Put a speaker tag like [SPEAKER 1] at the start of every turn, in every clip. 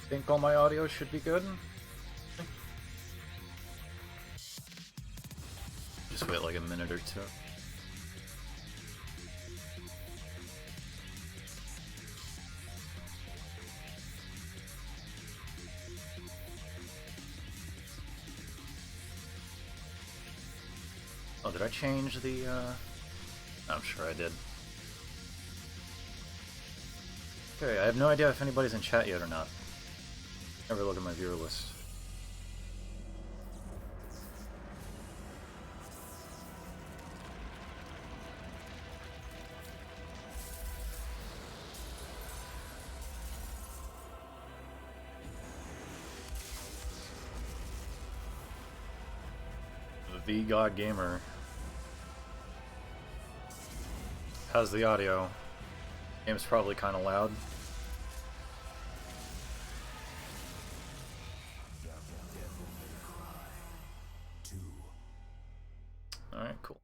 [SPEAKER 1] think all my audio should be good. Just wait like a minute or two. Oh, did I change the, I'm sure I did. Okay, I have no idea if anybody's in chat yet or not. Never look at my viewer list. The God Gamer. How's the audio? Game's probably kind of loud. Alright, cool.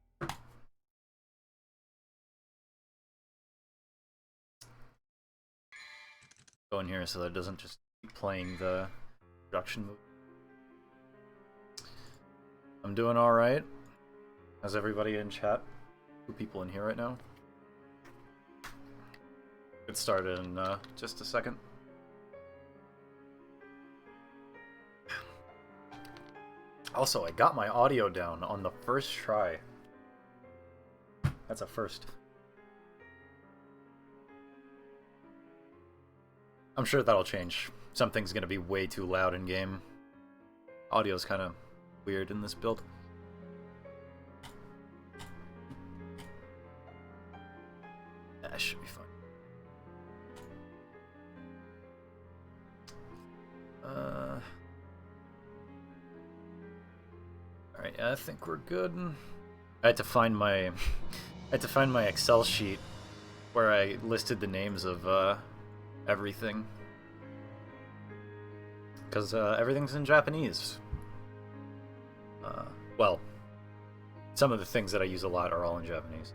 [SPEAKER 1] Go in here so that it doesn't just keep playing the production movie. I'm doing alright. How's everybody in chat? 2 people in here right now. Get started in just a second. Also, I got my audio down on the first try. That's a first. I'm sure that'll change. Something's gonna be way too loud in game. Audio's kind of weird in this build. That should be fun. Alright, I think we're good. I had to find my Excel sheet where I listed the names of everything. Because everything's in Japanese. Well, some of the things that I use a lot are all in Japanese.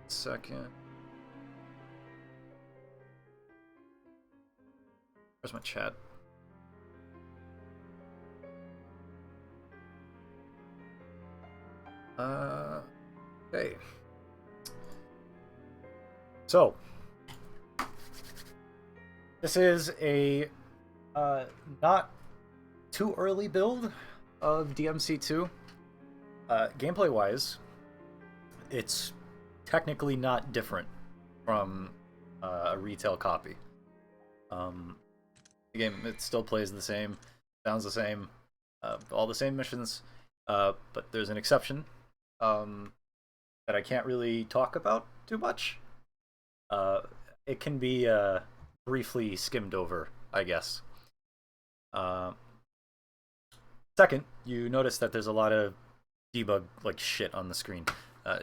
[SPEAKER 1] Second. Where's my chat? Okay. So, this is a not too early build of DMC2. Gameplay-wise, it's technically not different from a retail copy. The game, it still plays the same, sounds the same, all the same missions, but there's an exception that I can't really talk about too much. It can be briefly skimmed over, I guess. Second, you notice that there's a lot of debug like shit on the screen.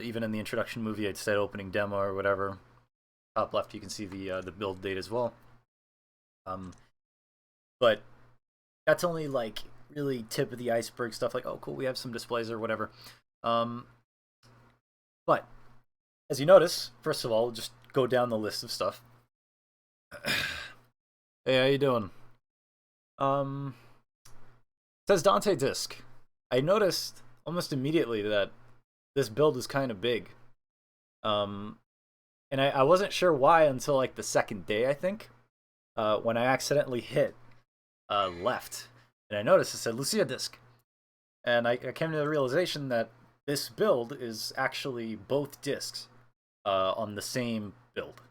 [SPEAKER 1] Even in the introduction movie, it said opening demo or whatever. Top left, you can see the build date as well. But that's only like really tip of the iceberg stuff. Like, oh, cool, we have some displays or whatever. But as you notice, first of all, just go down the list of stuff. Hey, how you doing? It says Dante disc. I noticed almost immediately that this build is kind of big. And I wasn't sure why until like the second day, I think, when I accidentally hit left. And I noticed it said Lucia disc. And I came to the realization that this build is actually both discs on the same build.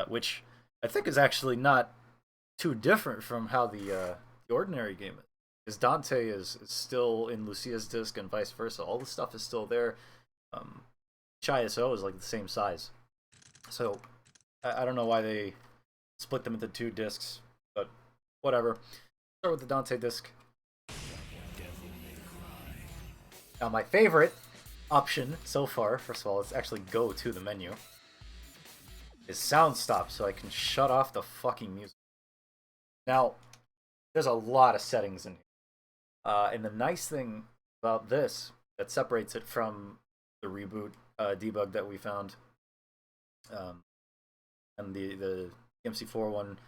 [SPEAKER 1] Which I think is actually not too different from how the ordinary game is. Because Dante is still in Lucia's disc and vice versa. All the stuff is still there. ISO is like the same size. So I don't know why they split them into 2 discs, but whatever. Start with the Dante disc. Now my favorite option so far, first of all, let's actually go to the menu, is sound stop, so I can shut off the fucking music. Now, there's a lot of settings in here. And the nice thing about this that separates it from the reboot debug that we found, and the DMC4 one,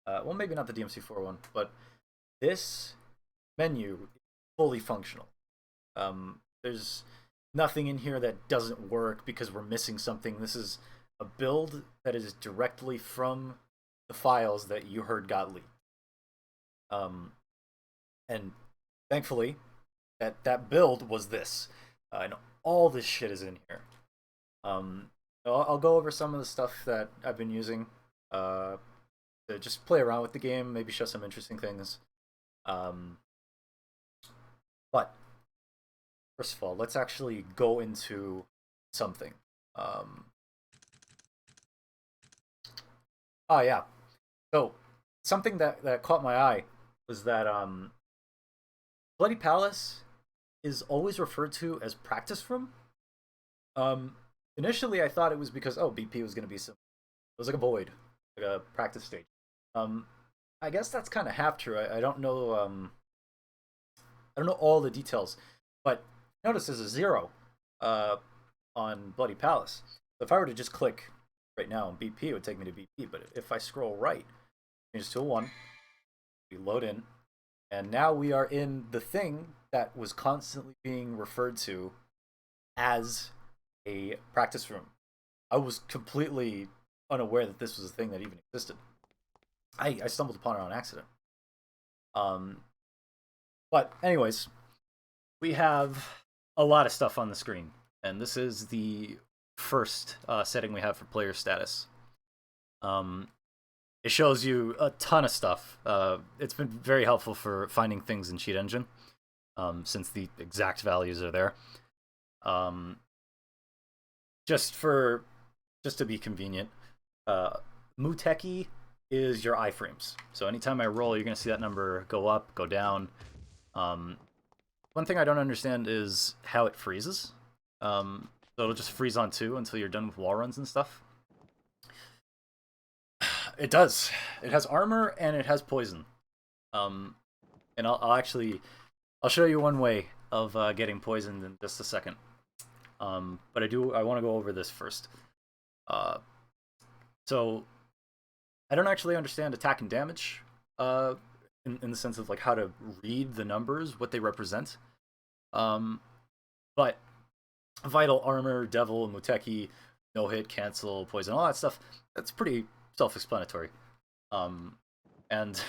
[SPEAKER 1] Well, maybe not the DMC4 one, but this menu is fully functional. There's nothing in here that doesn't work because we're missing something. This is a build that is directly from the files that you heard got leaked. And thankfully, that build was this, and all this shit is in here. I'll go over some of the stuff that I've been using to just play around with the game, maybe show some interesting things. But first of all, let's actually go into something. Oh yeah. So something that caught my eye was that Bloody Palace is always referred to as practice room. Initially I thought it was because BP was going to be some. It was like a void, like a practice stage. I guess that's kind of half true. I don't know. I don't know all the details, but notice there's a 0 on Bloody Palace. So if I were to just click right now on BP, it would take me to BP. But if I scroll right, change to a 1, we load in, and now we are in the thing that was constantly being referred to as a practice room. I was completely unaware that this was a thing that even existed. I stumbled upon it on accident. But anyways, we have a lot of stuff on the screen, and this is the first setting we have for player status. It shows you a ton of stuff. It's been very helpful for finding things in Cheat Engine, since the exact values are there. Just to be convenient, Muteki is your iframes. So anytime I roll, you're going to see that number go up, go down. One thing I don't understand is how it freezes. So it'll just freeze on 2 until you're done with wall runs and stuff. It does. It has armor and it has poison. And I'll show you one way of getting poisoned in just a second. But I want to go over this first. So I don't actually understand attack and damage in the sense of like how to read the numbers, what they represent. But vital, armor, devil, Muteki, no hit, cancel, poison, all that stuff, that's pretty self-explanatory. And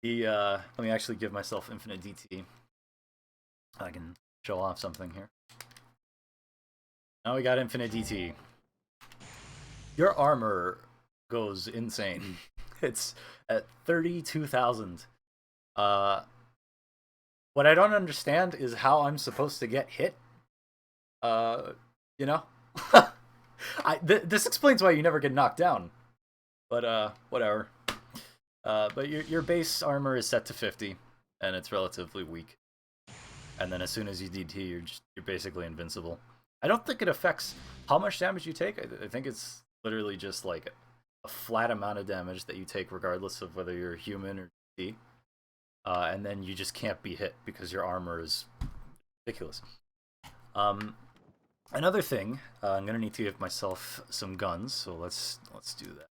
[SPEAKER 1] the let me actually give myself infinite DT. I can show off something here. Now we got infinite DT. Your armor goes insane. It's at 32,000. What I don't understand is how I'm supposed to get hit. You know? This explains why you never get knocked down. But whatever. But your base armor is set to 50, and it's relatively weak. And then as soon as you DT, you're basically invincible. I don't think it affects how much damage you take. I think it's literally just like a flat amount of damage that you take regardless of whether you're human or DT. And then you just can't be hit because your armor is ridiculous. Another thing, I'm gonna need to give myself some guns, so let's do that.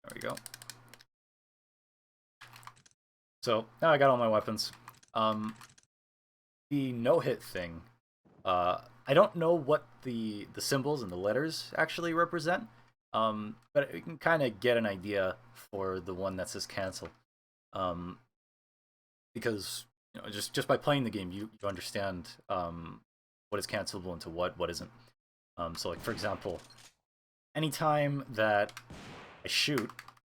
[SPEAKER 1] There we go. So now I got all my weapons. The no-hit thing, I don't know what the symbols and the letters actually represent, but you can kind of get an idea for the one that says cancel. Because just by playing the game, you understand what is cancelable into what isn't. So like for example, anytime that I shoot,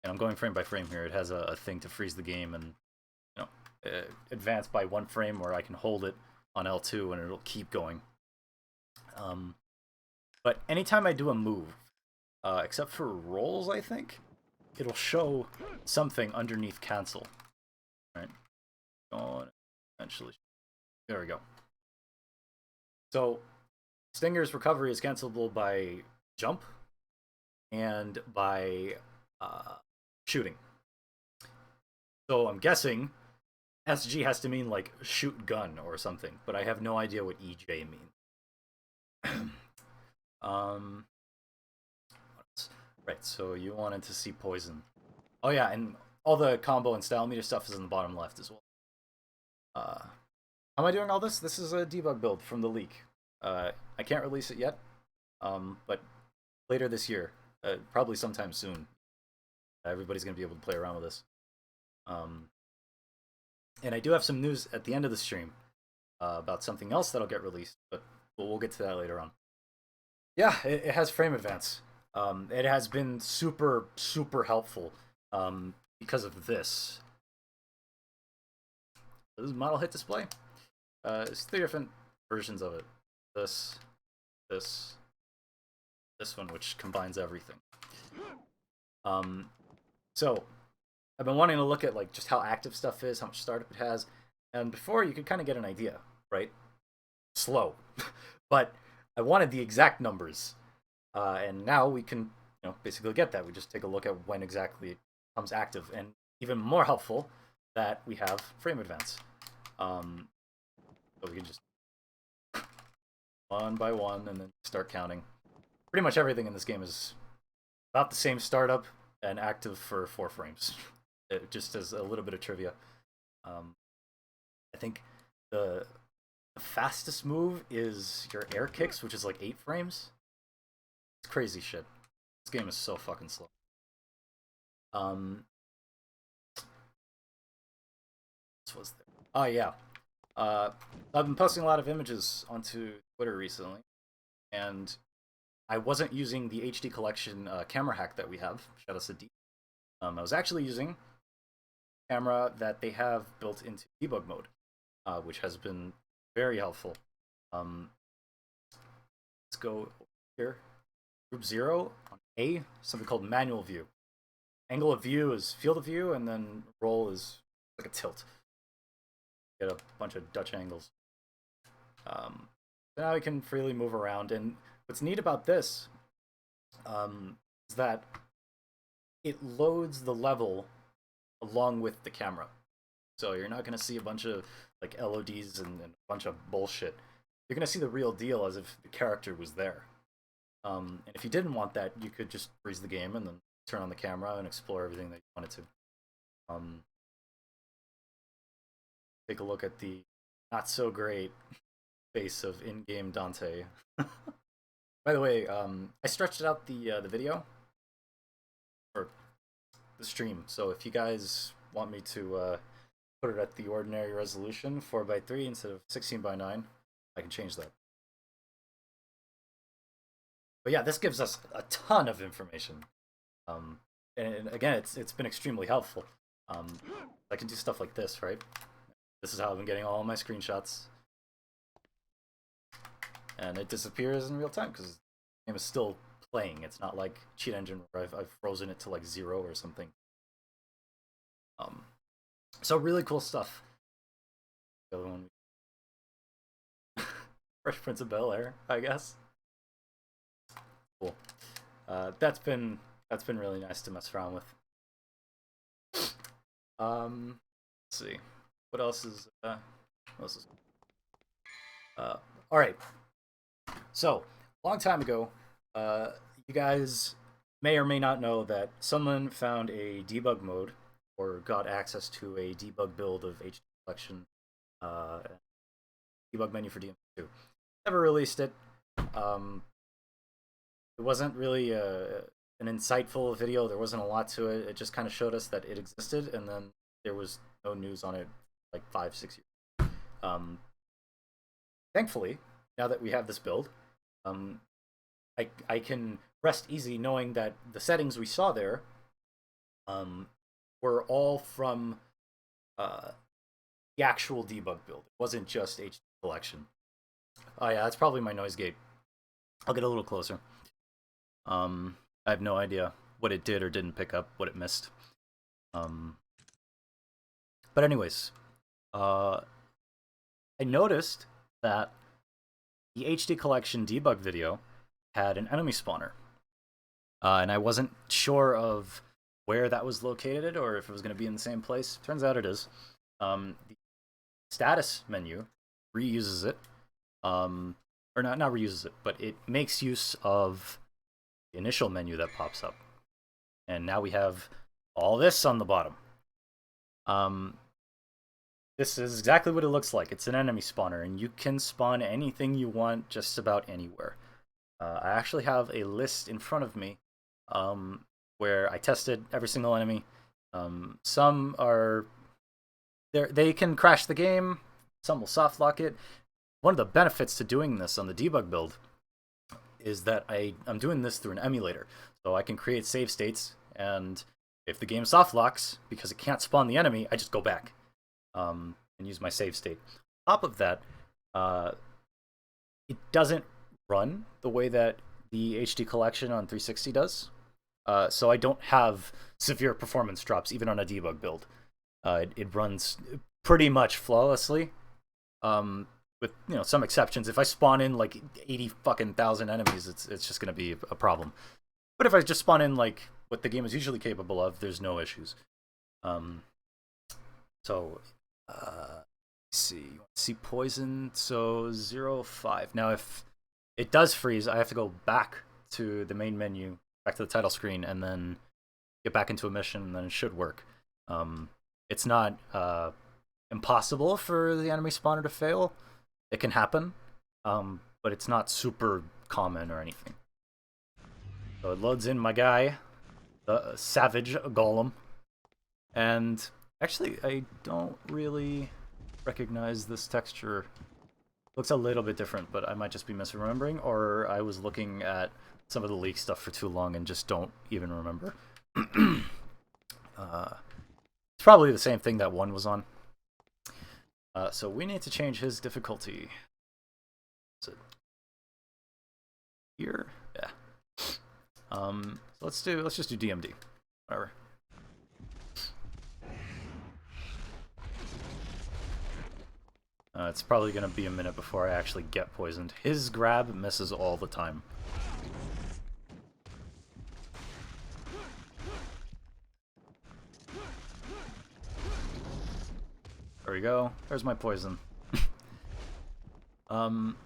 [SPEAKER 1] and I'm going frame by frame here, it has a thing to freeze the game and advance by 1 frame, where I can hold it on L2 and it'll keep going. But anytime I do a move, except for rolls, I think, it'll show something underneath cancel. Right? Eventually. There we go. So, Stinger's recovery is cancelable by jump and by shooting. So I'm guessing SG has to mean like shoot gun or something, but I have no idea what EJ means. Right, so you wanted to see poison. Oh yeah, and all the combo and style meter stuff is in the bottom left as well. How am I doing all this? This is a debug build from the leak. I can't release it yet, but later this year, probably sometime soon, everybody's going to be able to play around with this. And I do have some news at the end of the stream about something else that'll get released, but we'll get to that later on. Yeah, it has frame advance. It has been super, super helpful because of this. This is model hit display. It's 3 different versions of it. This one, which combines everything. So I've been wanting to look at like just how active stuff is, how much startup it has, and before you could kind of get an idea, right? Slow, but I wanted the exact numbers, and now we can, basically get that. We just take a look at when exactly it becomes active, and even more helpful that we have frame advance. So we can just one by one and then start counting. Pretty much everything in this game is about the same startup and active for 4 frames. It just as a little bit of trivia. I think the fastest move is your air kicks, which is like 8 frames. It's crazy shit. This game is so fucking slow. What was there? Oh yeah. I've been posting a lot of images onto Twitter recently, and I wasn't using the HD collection camera hack that we have. Shout out to D. I was actually using a camera that they have built into debug mode, which has been very helpful. Let's go here. Group 0 on A, something called manual view. Angle of view is field of view, and then roll is like a tilt. Get a bunch of Dutch angles. So now we can freely move around, and what's neat about this is that it loads the level along with the camera. So you're not going to see a bunch of like LODs and a bunch of bullshit. You're going to see the real deal as if the character was there. And if you didn't want that, you could just freeze the game and then turn on the camera and explore everything that you wanted to. Take a look at the not so great face of in-game Dante. By the way, I stretched out the video for the stream, so if you guys want me to put it at the ordinary resolution, 4:3 instead of 16:9, I can change that. But yeah, this gives us a ton of information, and again, it's been extremely helpful. I can do stuff like this, right? This is how I've been getting all my screenshots. And it disappears in real time because the game is still playing. It's not like Cheat Engine where I've frozen it to like 0 or something. So really cool stuff. The other one, Fresh Prince of Bel-Air, I guess. Cool. That's been really nice to mess around with. Let's see. What else is all right. So, a long time ago, you guys may or may not know that someone found a debug mode or got access to a debug build of HD Collection debug menu for DMC2. Never released it. It wasn't really an insightful video. There wasn't a lot to it. It just kind of showed us that it existed, and then there was no news on it like 5-6 years. Thankfully, now that we have this build, I can rest easy knowing that the settings we saw there were all from the actual debug build. It wasn't just HD Collection. Oh yeah, that's probably my noise gate. I'll get a little closer. I have no idea what it did or didn't pick up, what it missed. But anyways, I noticed that the HD Collection debug video had an enemy spawner. And I wasn't sure of where that was located or if it was going to be in the same place. Turns out it is. The status menu reuses it. Or not reuses it, but it makes use of the initial menu that pops up. And now we have all this on the bottom. This is exactly what it looks like. It's an enemy spawner, and you can spawn anything you want just about anywhere. I actually have a list in front of me where I tested every single enemy. Some are... They can crash the game. Some will soft lock it. One of the benefits to doing this on the debug build is that I'm doing this through an emulator. So I can create save states, and if the game soft locks, because it can't spawn the enemy, I just go back and use my save state. On top of that, it doesn't run the way that the HD collection on 360 does. So I don't have severe performance drops, even on a debug build. It runs pretty much flawlessly. With some exceptions. If I spawn in like 80,000 enemies, it's just gonna be a problem. But if I just spawn in like what the game is usually capable of, there's no issues. So see poison. So 0-5. Now if it does freeze, I have to go back to the main menu, back to the title screen, and then get back into a mission, and then it should work. It's not impossible for the enemy spawner to fail. It can happen, but it's not super common or anything. So it loads in my guy, the Savage Golem. And actually, I don't really recognize this texture. Looks a little bit different, but I might just be misremembering, or I was looking at some of the leak stuff for too long and just don't even remember. It's probably the same thing that one was on. So we need to change his difficulty. Is it here? Yeah. So let's just do DMD. Whatever. It's probably gonna be a minute before I actually get poisoned. His grab misses all the time. There we go. There's my poison. And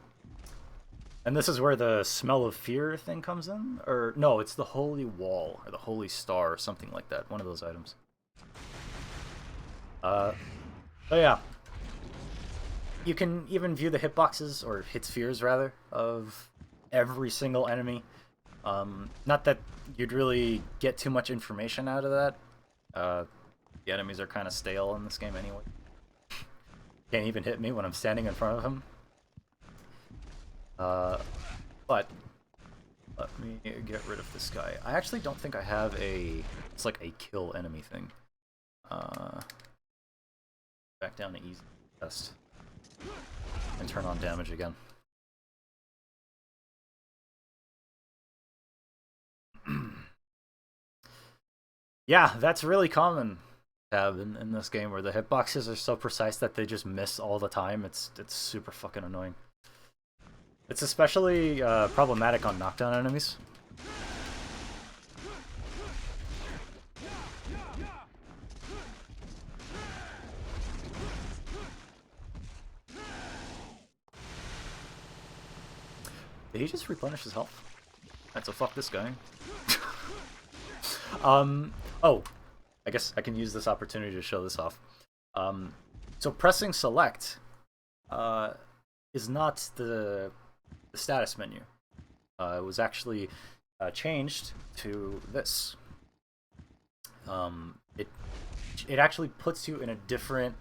[SPEAKER 1] this is where the smell of fear thing comes in? Or, no, it's the holy wall, or the holy star, or something like that. One of those items. Oh yeah. You can even view the hitboxes, or hit spheres, rather, of every single enemy. Not that you'd really get too much information out of that. The enemies are kind of stale in this game anyway. Can't even hit me when I'm standing in front of him. But let me get rid of this guy. I actually don't think I have it's like a kill enemy thing. Back down to easy test. And turn on damage again. Yeah, that's really common to have in this game, where the hitboxes are so precise that they just miss all the time. It's super fucking annoying. It's especially problematic on knockdown enemies. Did he just replenish his health? Alright, so fuck this guy. Oh, I guess I can use this opportunity to show this off. So pressing select is not the status menu. It was actually changed to this. It actually puts you in a different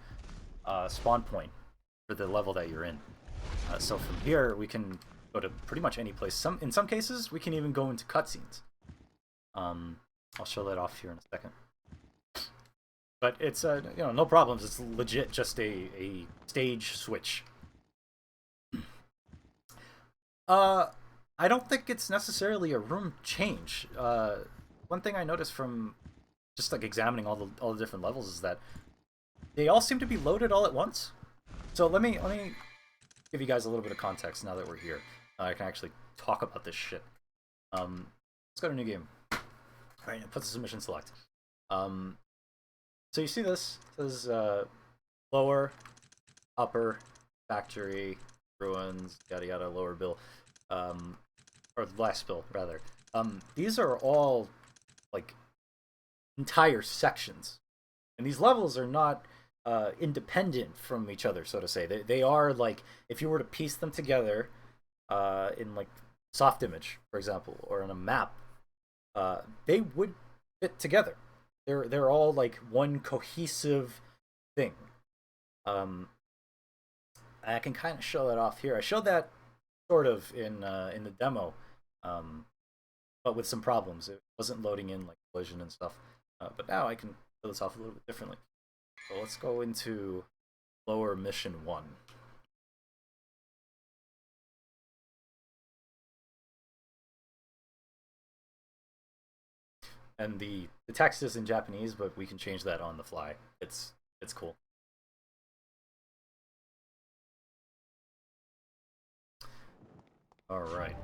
[SPEAKER 1] spawn point for the level that you're in. So from here we can go to pretty much any place. In some cases we can even go into cutscenes. I'll show that off here in a second. But it's no problems. It's legit just a stage switch. I don't think it's necessarily a room change. One thing I noticed from just like examining all the different levels is that they all seem to be loaded all at once. So let me give you guys a little bit of context now that we're here. I can actually talk about this shit. Let's go to new game. All right, it puts us in mission select. So you see this? It says lower, upper, factory, ruins, yada yada, lower bill, or last bill rather. These are all like entire sections, and these levels are not independent from each other, so to say. They are like, if you were to piece them together in like soft image, for example, or in a map, they would fit together. They're all like one cohesive thing. Um, I can kind of show that off here. I showed that sort of in the demo, but with some problems. It wasn't loading in like collision and stuff. But now I can show this off a little bit differently. So let's go into lower mission 1. And the text is in Japanese, but we can change that on the fly. It's cool. All right.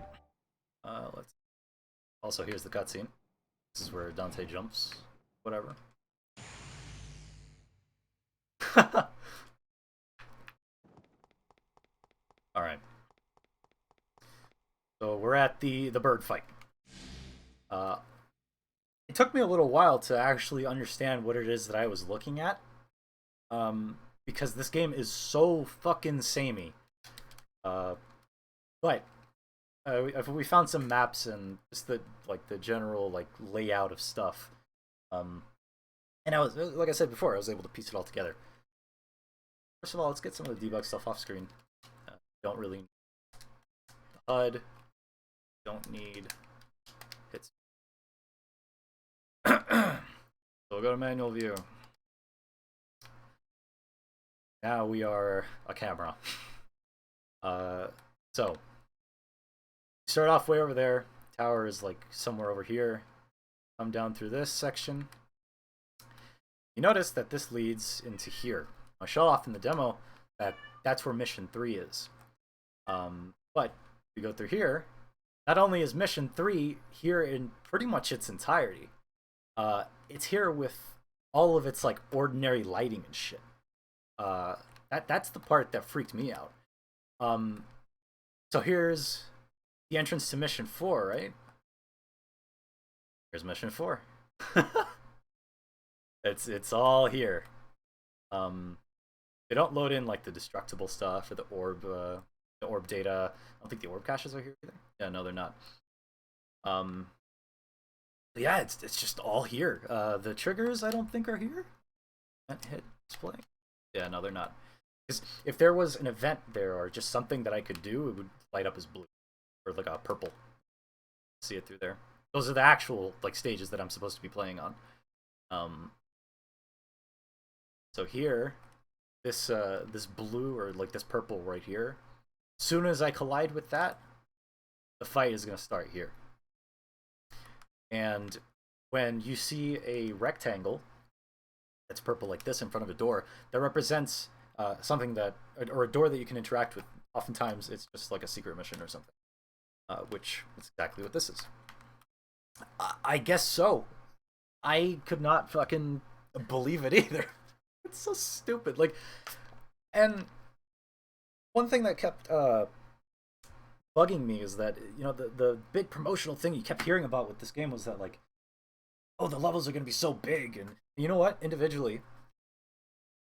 [SPEAKER 1] Let's. Also, here's the cutscene. This is where Dante jumps. Whatever. All right. So we're at the bird fight. It took me a little while to actually understand what it is that I was looking at, because this game is so fucking samey. But we found some maps and just the general like layout of stuff. And I was, like I said before, I was able to piece it all together. First of all, let's get some of the debug stuff off screen. Don't really need HUD. Don't need hits. So we'll go to manual view. Now we are a camera. So start off way over there. Tower is like somewhere over here. Come down through this section. You notice that this leads into here. I showed off in the demo that that's where mission 3 is. But if you go through here, not only is mission 3 here in pretty much its entirety, it's here with all of its like ordinary lighting and shit. That's the part that freaked me out. So here's the entrance to mission 4, right? Here's mission 4. It's all here. They don't load in like the destructible stuff or the orb data. I don't think the orb caches are here either. Yeah, no, they're not. Yeah, it's just all here. The triggers I don't think are here. Hit display. Yeah, no, they're not. Because if there was an event there or just something that I could do, it would light up as blue or like a purple. See it through there. Those are the actual like stages that I'm supposed to be playing on. So here, this blue or like this purple right here, as soon as I collide with that, the fight is gonna start here. And when you see a rectangle that's purple like this in front of a door, that represents something that, or a door that you can interact with. Oftentimes it's just like a secret mission or something, which is exactly what this is. I guess so. I could not fucking believe it either. It's so stupid. Like, and one thing that kept bugging me is that, you know, the big promotional thing you kept hearing about with this game was that, like, oh, the levels are going to be so big. And you know what? Individually,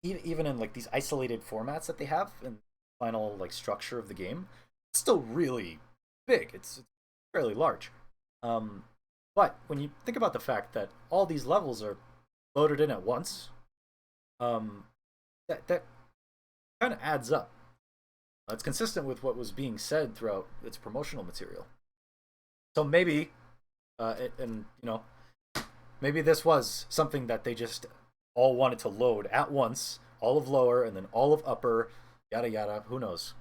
[SPEAKER 1] even in like these isolated formats that they have in the final like structure of the game, it's still really big. It's fairly large. But when you think about the fact that all these levels are loaded in at once, that kind of adds up. It's consistent with what was being said throughout its promotional material. So maybe, and you know, maybe this was something that they just all wanted to load at once, all of lower and then all of upper, yada yada. Who knows?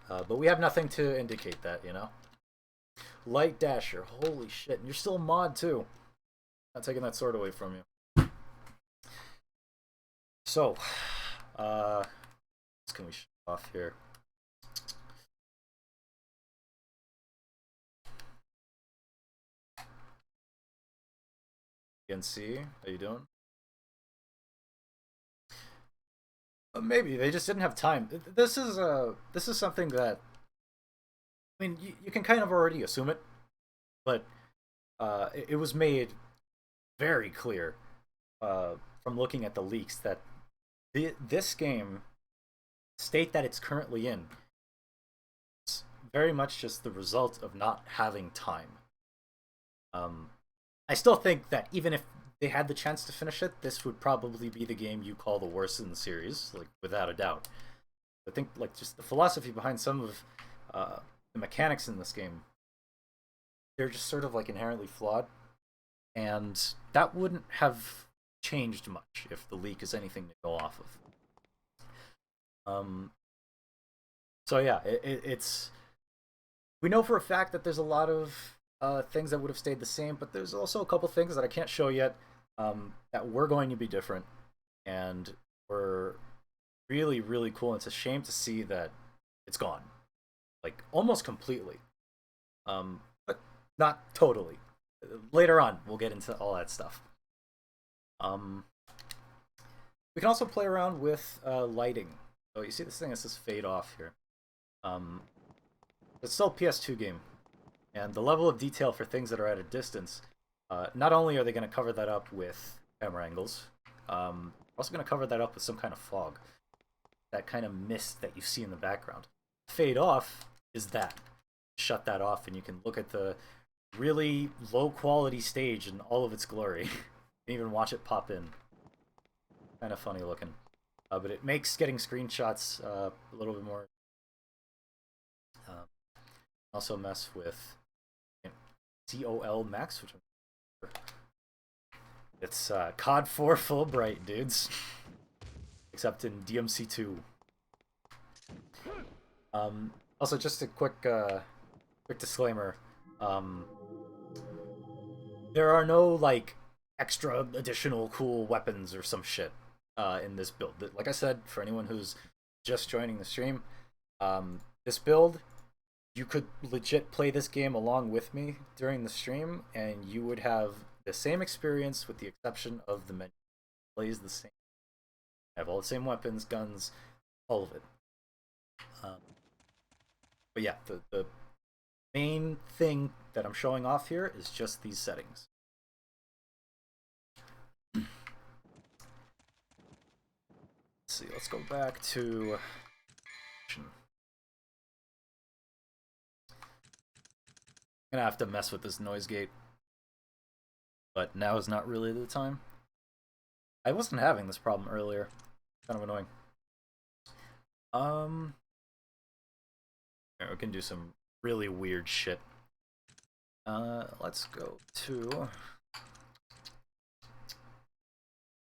[SPEAKER 1] But we have nothing to indicate that, you know. Light Dasher, holy shit! And you're still a mod too. Not taking that sword away from you. So, what can we show off here? NC, how you doing? Maybe they just didn't have time. This is something that, I mean, you can kind of already assume it, but it was made very clear from looking at the leaks that this game, state that it's currently in, is very much just the result of not having time. I still think that even if they had the chance to finish it, this would probably be the game you call the worst in the series, like without a doubt. I think like just the philosophy behind some of the mechanics in this game, they're just sort of like inherently flawed, and that wouldn't have changed much if the leak is anything to go off of. So yeah, it's we know for a fact that there's a lot of things that would have stayed the same, but there's also a couple things that I can't show yet that were going to be different and were really, really cool. And it's a shame to see that it's gone, like almost completely, but not totally. Later on, we'll get into all that stuff. Um, we can also play around with lighting. So you see this thing that says fade off here. It's still a PS2 game, and the level of detail for things that are at a distance, not only are they going to cover that up with camera angles, also going to cover that up with some kind of fog, that kind of mist that you see in the background. Fade off is that. Shut that off, and you can look at the really low quality stage in all of its glory. You can even watch it pop in. Kind of funny looking. But it makes getting screenshots a little bit more. Also mess with COL Max, which it's COD 4 full bright, dudes. Except in DMC2. Also, just a quick disclaimer. There are no like extra additional cool weapons or some shit in this build. Like I said, for anyone who's just joining the stream, this build, you could legit play this game along with me during the stream, and you would have the same experience with the exception of the menu. It plays the same. Have all the same weapons, guns, all of it. But yeah, the main thing that I'm showing off here is just these settings. Let's see, let's go back to... I'm gonna have to mess with this noise gate, but now is not really the time. I wasn't having this problem earlier. Kind of annoying. We can do some really weird shit. Let's go to...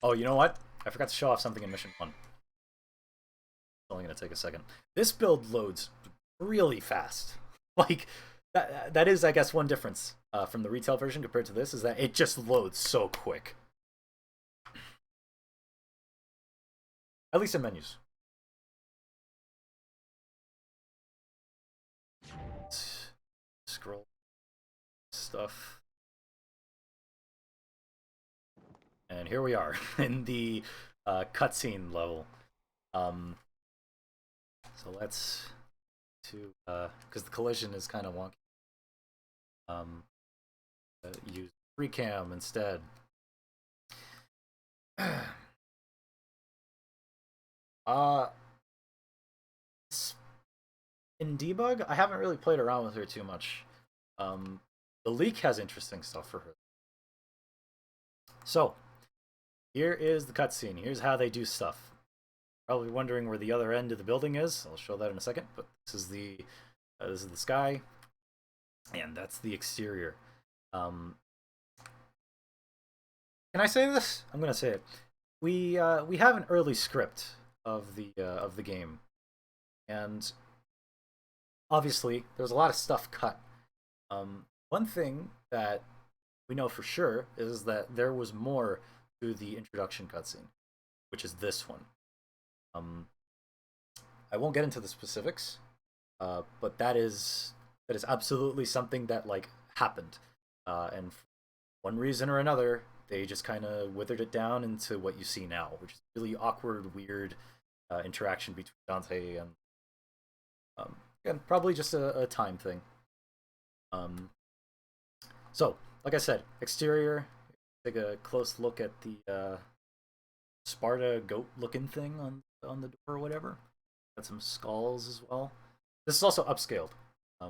[SPEAKER 1] Oh, you know what? I forgot to show off something in Mission 1. It's only gonna take a second. This build loads really fast. Like, that is, I guess, one difference from the retail version compared to this, is that it just loads so quick. At least in menus. Let's scroll stuff. And here we are in the cutscene level. So let's because the collision is kind of wonky. Use free cam instead. In Debug, I haven't really played around with her too much. The leak has interesting stuff for her. So, here is the cutscene. Here's how they do stuff. Probably wondering where the other end of the building is. I'll show that in a second. But this is the sky, and that's the exterior. Can I say this? I'm gonna say it. We have an early script of the game, and obviously there's a lot of stuff cut. One thing that we know for sure is that there was more to the introduction cutscene, which is this one. I won't get into the specifics, but that is absolutely something that like happened, and for one reason or another, they just kind of withered it down into what you see now, which is really awkward, weird interaction between Dante and again, probably just a time thing. So, like I said, exterior, take a close look at the Sparta goat-looking thing on the door or whatever. Got some skulls as well. This is also upscaled. A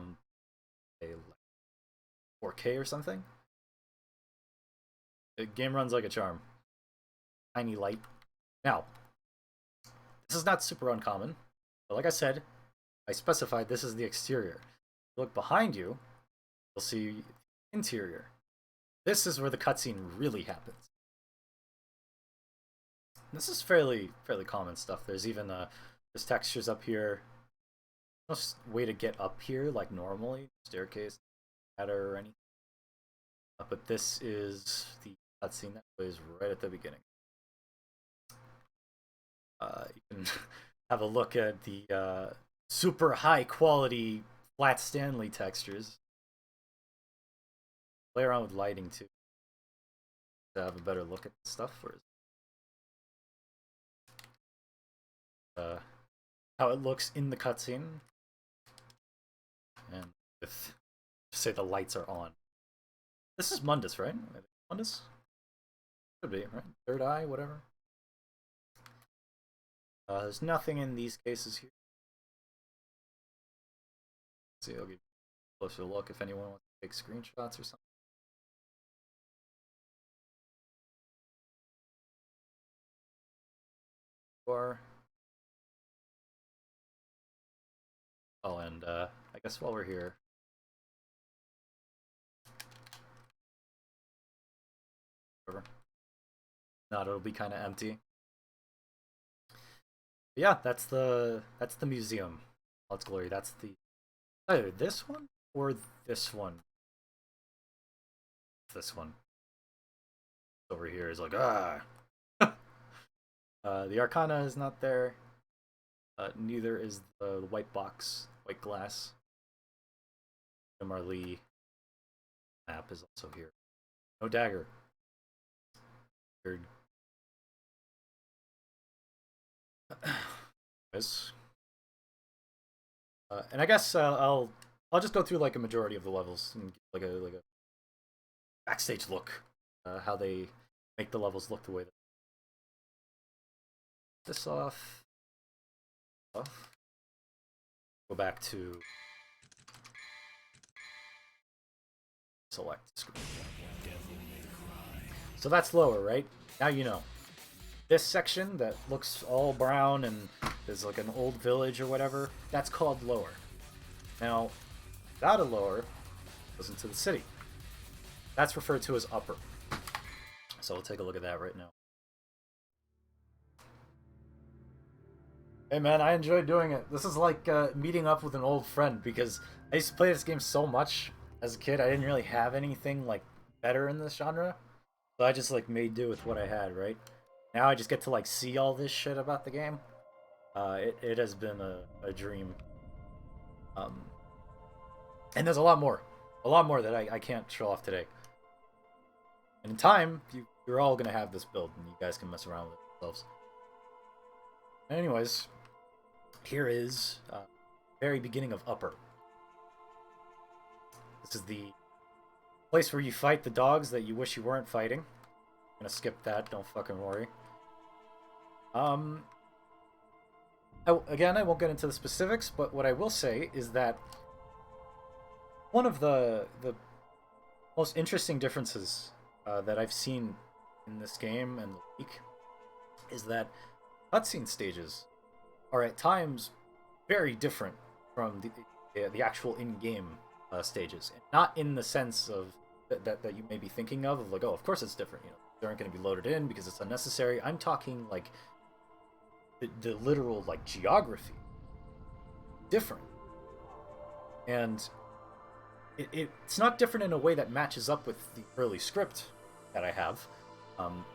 [SPEAKER 1] 4K or something. The game runs like a charm. Tiny light. Now, this is not super uncommon, but like I said, I specified this is the exterior. Look behind you, you'll see the interior. This is where the cutscene really happens. This is fairly common stuff. There's even there's textures up here. No way to get up here like normally, staircase, ladder or anything. But this is the cutscene that plays right at the beginning. You can have a look at the super high quality flat Stanley textures. Play around with lighting too to have a better look at the stuff. How it looks in the cutscene, and with say the lights are on. This is Mundus, right? Mundus? Could be, right? Third eye, whatever. There's nothing in these cases here. Let's see, I'll give you a closer look if anyone wants to take screenshots or something. Oh, and I guess while we're here, not it'll be kind of empty. But yeah, that's the museum. All its glory. That's the either this one or this one. This one over here is like the Arcana is not there. Neither is the white box, white glass. The Marley map is also here. No dagger. Weird. And I guess I'll just go through like a majority of the levels and give like a backstage look, how they make the levels look the way. This off. Go back to select screen. So that's lower, right? Now you know. This section that looks all brown and is like an old village or whatever, that's called lower. Now, that a lower goes into the city. That's referred to as upper. So we'll take a look at that right now. Hey man, I enjoyed doing it. This is like meeting up with an old friend because I used to play this game so much as a kid. I didn't really have anything like better in this genre, so I just like made do with what I had. Right now, I just get to like see all this shit about the game. It has been a dream. And there's a lot more that I can't show off today. And in time, you're all gonna have this build, and you guys can mess around with it yourselves. Anyways, here is very beginning of Upper. This is the place where you fight the dogs that you wish you weren't fighting. I'm gonna skip that, don't fucking worry. Again, I won't get into the specifics, but what I will say is that one of the most interesting differences that I've seen in this game and the leak is that cutscene stages are at times very different from the actual in-game stages. Not in the sense of that you may be thinking of like, oh, of course it's different. You know, they aren't going to be loaded in because it's unnecessary. I'm talking like the literal like geography different, and it's not different in a way that matches up with the early script that I have.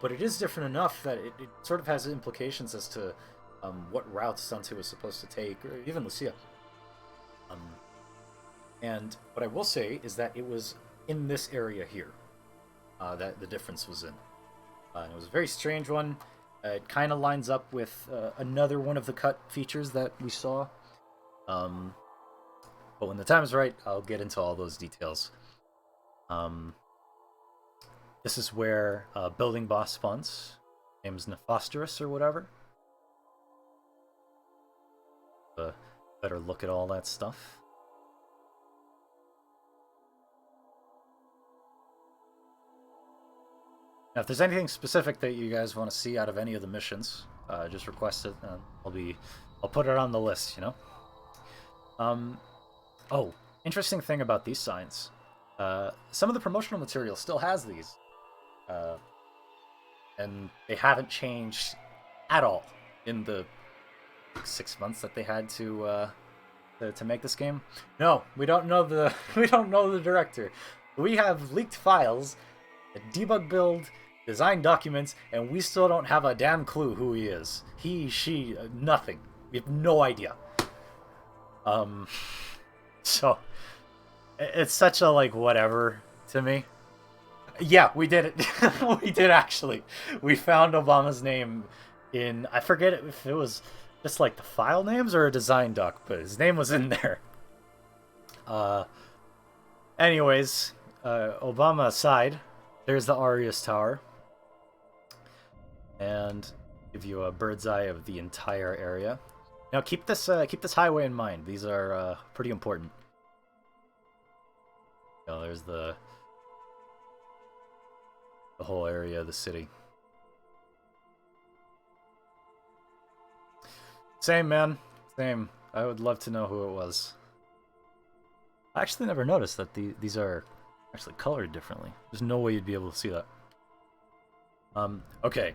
[SPEAKER 1] But it is different enough that it sort of has implications as to what routes Dante was supposed to take, or even Lucia. And what I will say is that it was in this area here that the difference was in. And it was a very strange one. It kind of lines up with another one of the cut features that we saw. But when the time is right, I'll get into all those details. This is where building boss spawns. Name's Nephostorus or whatever. Better look at all that stuff. Now, if there's anything specific that you guys want to see out of any of the missions, just request it, and I'll put it on the list. You know. Oh, interesting thing about these signs. Some of the promotional material still has these, and they haven't changed at all in the 6 months that they had to make this game. No, we don't know the director. We have leaked files, a debug build, design documents, and we still don't have a damn clue who he is. He, she, nothing. We have no idea. So it's such a whatever to me. Yeah, we did it. We did actually. We found Obama's name in, I forget if it was just the file names or a design doc, but his name was in there. Anyways, Obama aside, there's the Arias Tower, and give you a bird's eye of the entire area. Now keep this highway in mind. These are pretty important. There's the whole area of the city. Same, man. Same. I would love to know who it was. I actually never noticed that these are actually colored differently. There's no way you'd be able to see that. Okay.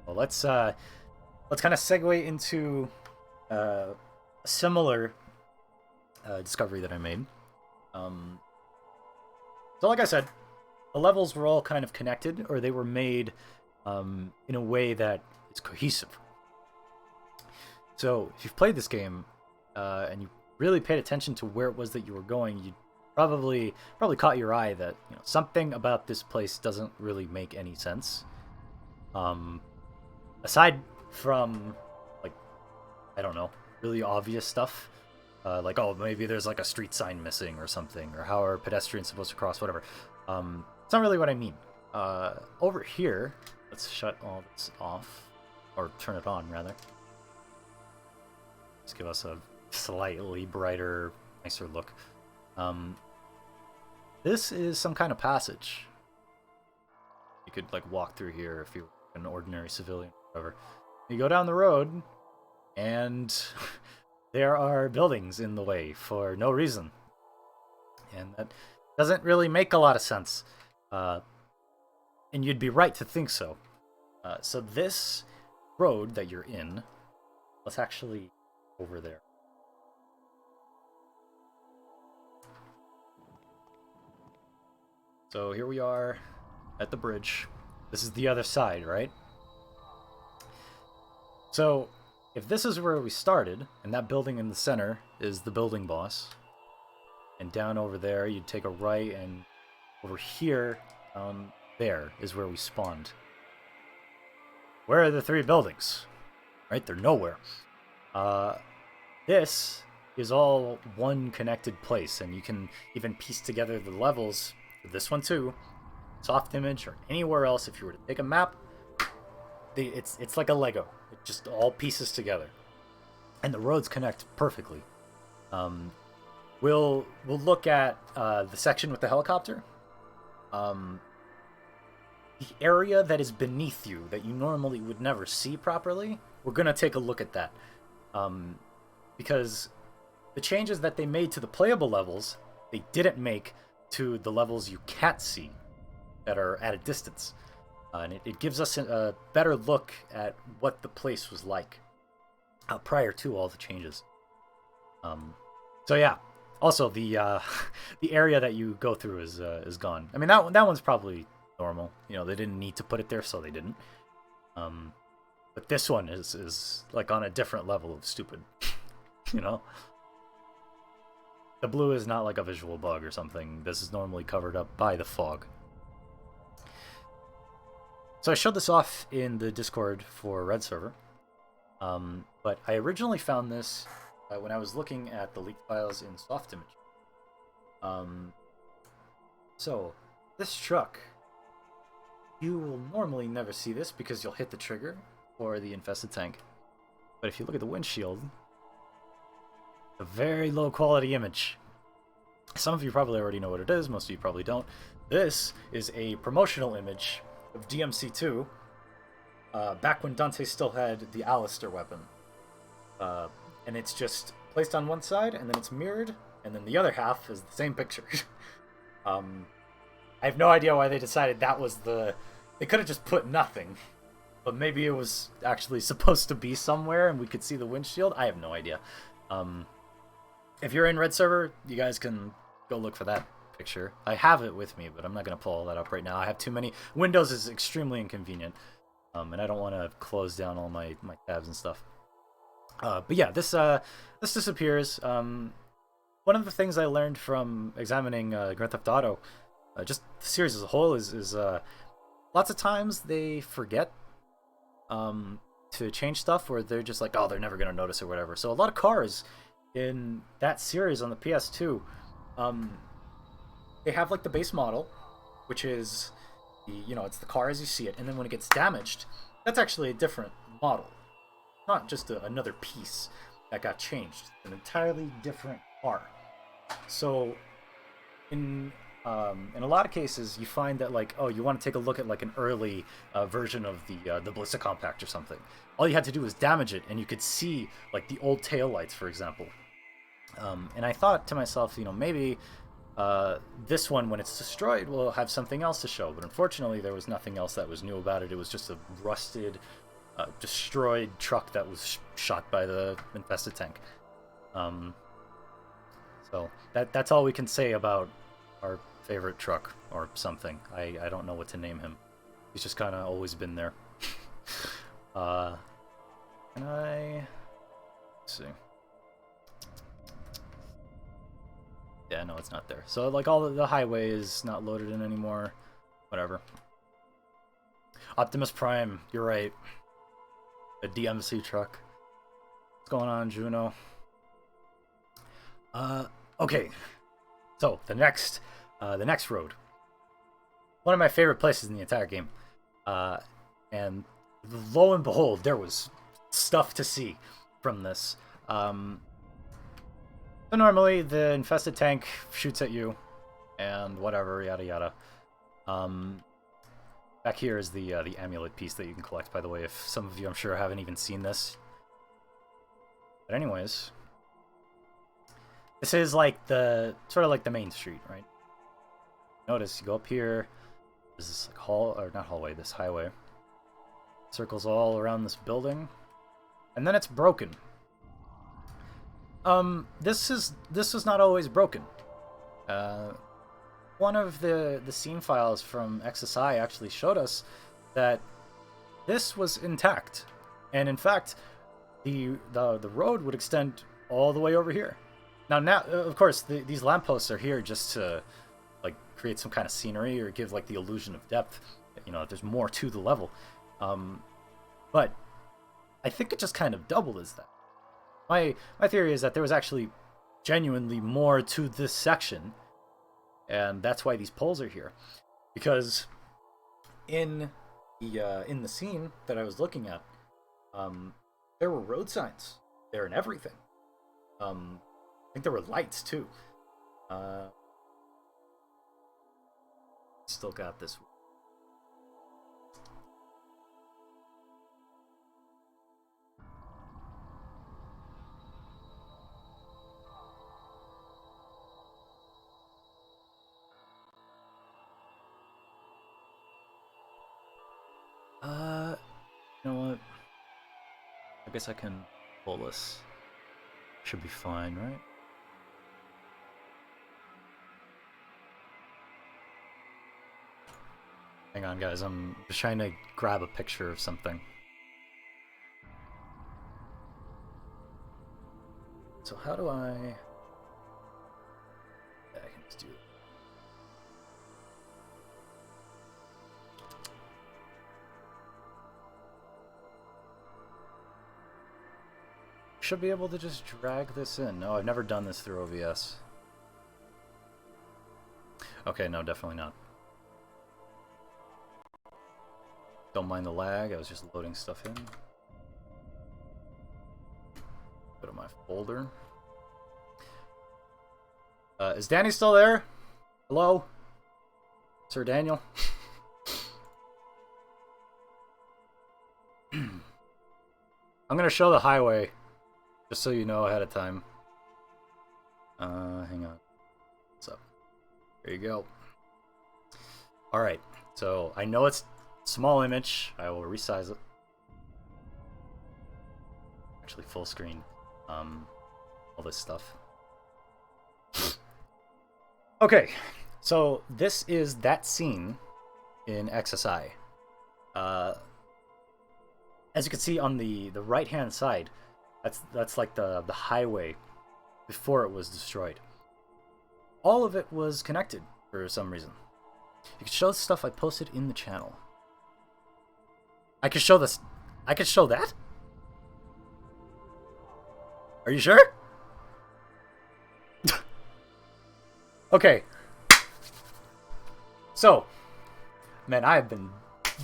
[SPEAKER 1] Well, let's kind of segue into a similar discovery that I made. So like I said, the levels were all kind of connected, or they were made in a way that is cohesive. So if you've played this game and you really paid attention to where it was that you were going, you probably caught your eye that something about this place doesn't really make any sense. Aside from I don't know, really obvious stuff. Oh, maybe there's a street sign missing or something, or how are pedestrians supposed to cross, whatever. It's not really what I mean. Over here, let's shut all this off, or turn it on, rather. Just give us a slightly brighter, nicer look. This is some kind of passage. You could walk through here if you're an ordinary civilian, or whatever. You go down the road, and there are buildings in the way for no reason. And that doesn't really make a lot of sense. And you'd be right to think so. So this road that you're in, let's actually over there. So here we are at the bridge. This is the other side, right? So if this is where we started, and that building in the center is the building boss, and down over there you'd take a right, and over here, there is where we spawned. Where are the three buildings? Right? They're nowhere. This is all one connected place, and you can even piece together the levels for this one too, Soft Image, or anywhere else. If you were to take a map, it's like a Lego. It just all pieces together, and the roads connect perfectly. We'll look at the section with the helicopter. The area that is beneath you that you normally would never see properly, we're gonna take a look at that. Because the changes that they made to the playable levels, they didn't make to the levels you can't see that are at a distance. And it gives us a better look at what the place was like prior to all the changes. So yeah. Also, the area that you go through is gone. I mean, that one's probably normal. They didn't need to put it there, so they didn't. But this one is on a different level of stupid. The blue is not like a visual bug or something. This is normally covered up by the fog. So I showed this off in the Discord for Red Server. But I originally found this when I was looking at the leaked files in Soft Image. So this truck You will normally never see this because you'll hit the trigger for the infested tank. But if you look at the windshield, a very low quality image. Some of you probably already know what it is, most of you probably don't. This is a promotional image of DMC2, back when Dante still had the Alistair weapon. And it's just placed on one side, and then it's mirrored, and then the other half is the same picture. I have no idea why they decided that was the... They could have just put nothing, but maybe it was actually supposed to be somewhere and we could see the windshield. I have no idea. If you're in Red Server, you guys can go look for that picture. I have it with me, but I'm not going to pull all that up right now. I have too many... Windows is extremely inconvenient, and I don't want to close down all my tabs and stuff. But yeah, this disappears. One of the things I learned from examining Grand Theft Auto, just the series as a whole, is lots of times they forget to change stuff, or they're just like, oh, they're never going to notice or whatever. So a lot of cars in that series on the PS2, they have like the base model, which is it's the car as you see it, and then when it gets damaged, that's actually a different model, not just another piece that got changed. It's an entirely different car. So in a lot of cases, you find that, like, oh, you want to take a look at like an early version of the Ballista Compact or something. All you had to do was damage it, and you could see like the old taillights, for example. And I thought to myself, maybe this one, when it's destroyed, will have something else to show. But unfortunately, there was nothing else that was new about it. It was just a rusted, destroyed truck that was shot by the infested tank. So that's all we can say about our favorite truck or something. I don't know what to name him. He's just kind of always been there. Let's see. Yeah, no, it's not there. So like all the highway is not loaded in anymore. Whatever. Optimus Prime, you're right. A DMC truck. What's going on, Juno? Okay. So the next road. One of my favorite places in the entire game. And lo and behold, there was stuff to see from this. So normally the infested tank shoots at you, and whatever, yada yada. Back here is the amulet piece that you can collect, by the way, if some of you, I'm sure, haven't even seen this. But anyways, this is like sort of like the main street, right? Notice you go up here, there's this like this highway. Circles all around this building, and then it's broken. This is not always broken. One of the scene files from XSI actually showed us that this was intact, and in fact, the road would extend all the way over here. Now, of course, these lampposts are here just to like create some kind of scenery or give like the illusion of depth. That there's more to the level. But I think it just kind of doubled as that. My theory is that there was actually genuinely more to this section, and that's why these poles are here. Because in the scene that I was looking at, there were road signs there and everything. I think there were lights too. Still got this. You know what? I guess I can pull this. Should be fine, right? Hang on, guys. I'm just trying to grab a picture of something. So how do I... Yeah, I can just do it. Should be able to just drag this in. No, I've never done this through OBS. Okay, no, definitely not. Don't mind the lag, I was just loading stuff in. Go to my folder. Is Dany still there? Hello? Sir Daniel? I'm gonna show the highway, just so you know ahead of time. Hang on. What's up? There you go. Alright, so I know it's a small image. I will resize it. Actually, full screen. All this stuff. Okay, so this is that scene in XSI. As you can see on the right-hand side, that's like the highway before it was destroyed. All of it was connected for some reason. You can show the stuff I posted in the channel. I can show this. I can show that? Are you sure? Okay. So, man, I have been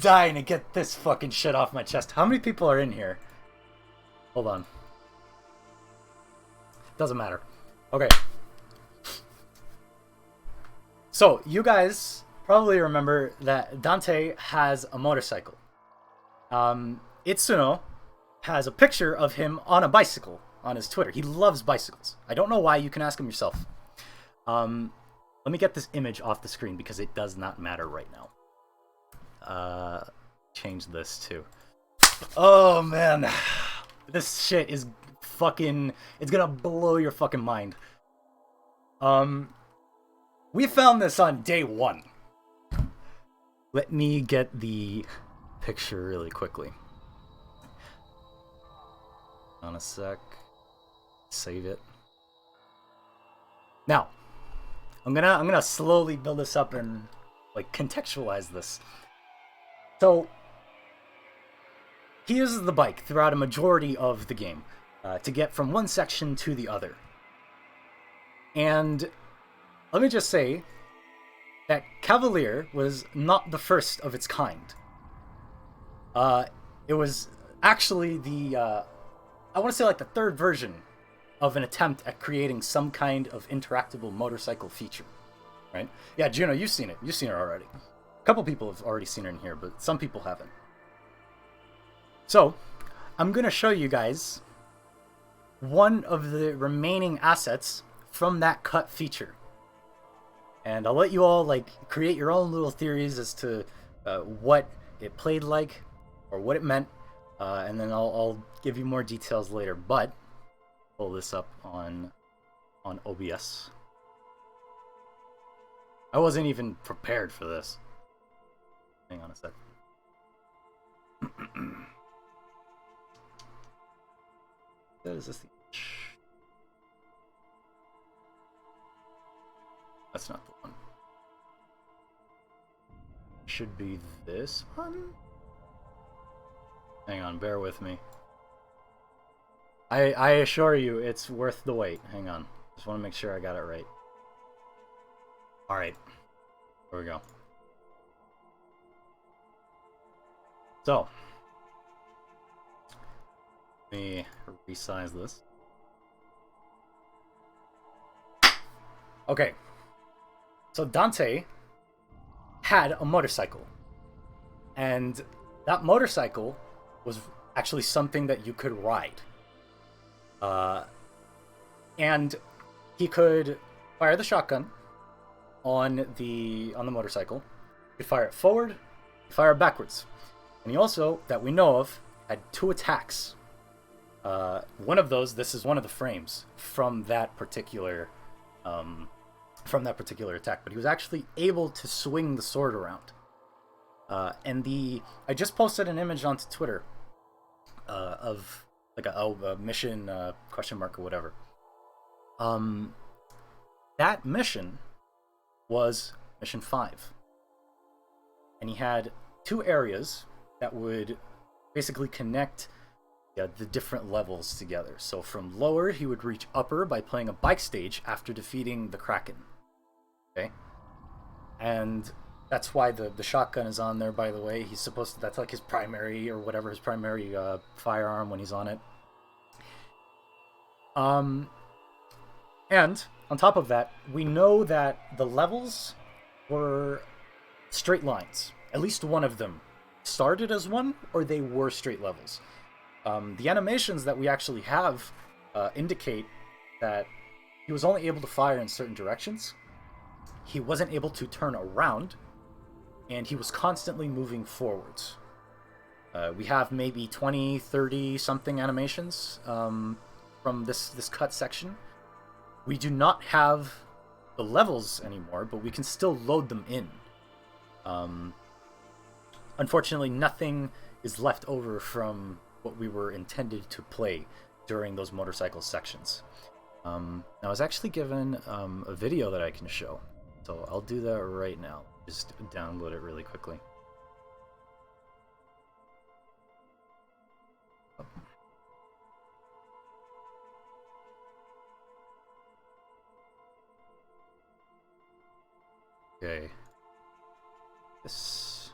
[SPEAKER 1] dying to get this fucking shit off my chest. How many people are in here? Hold on. Doesn't matter. Okay. So, you guys probably remember that Dante has a motorcycle. Itsuno has a picture of him on a bicycle on his Twitter. He loves bicycles. I don't know why. You can ask him yourself. Let me get this image off the screen because it does not matter right now. Change this too. Oh man, this shit is fucking, it's gonna blow your fucking mind. We found this on day 1. Let me get the picture really quickly. On a sec. Save it. Now, I'm gonna slowly build this up and like contextualize this. So he uses the bike throughout a majority of the game to get from one section to the other. And let me just say that Cavalier was not the first of its kind. It was actually the I want to say like the third version of an attempt at creating some kind of interactable motorcycle feature, right? Yeah, Juno, you've seen it. You've seen it already. A couple people have already seen it in here, but some people haven't. So, I'm going to show you guys one of the remaining assets from that cut feature. And I'll let you all like create your own little theories as to what it played like or what it meant, and then I'll give you more details later. But pull this up on OBS. I wasn't even prepared for this. Hang on a sec. Is this the... That's not the one. Should be this one? Hang on, bear with me. I assure you it's worth the wait. Hang on. Just want to make sure I got it right. Alright. Here we go. So. Let me resize this. Okay. So Dante had a motorcycle. And that motorcycle was actually something that you could ride. And he could fire the shotgun on the motorcycle. He could fire it forward, he could fire it backwards. And he also, that we know of, had 2 attacks. One of those, this is one of the frames from that particular attack, but he was actually able to swing the sword around. I just posted an image onto Twitter of like a mission question mark or whatever. That mission was mission 5, and he had 2 areas that would basically connect the different levels together. So from lower, he would reach upper by playing a bike stage after defeating the Kraken. Okay, and That's why the shotgun is on there, by the way. He's supposed to, that's like his primary, or whatever, his primary firearm when he's on it. And on top of that, we know that the levels were straight lines. At least one of them started as one, or they were straight levels. The animations that we actually have indicate that he was only able to fire in certain directions. He wasn't able to turn around, and he was constantly moving forwards. We have maybe 20, 30 something animations from this cut section. We do not have the levels anymore, but we can still load them in. Unfortunately, nothing is left over from what we were intended to play during those motorcycle sections. Now, I was actually given a video that I can show, so I'll do that right now. Just download it really quickly. Okay. This.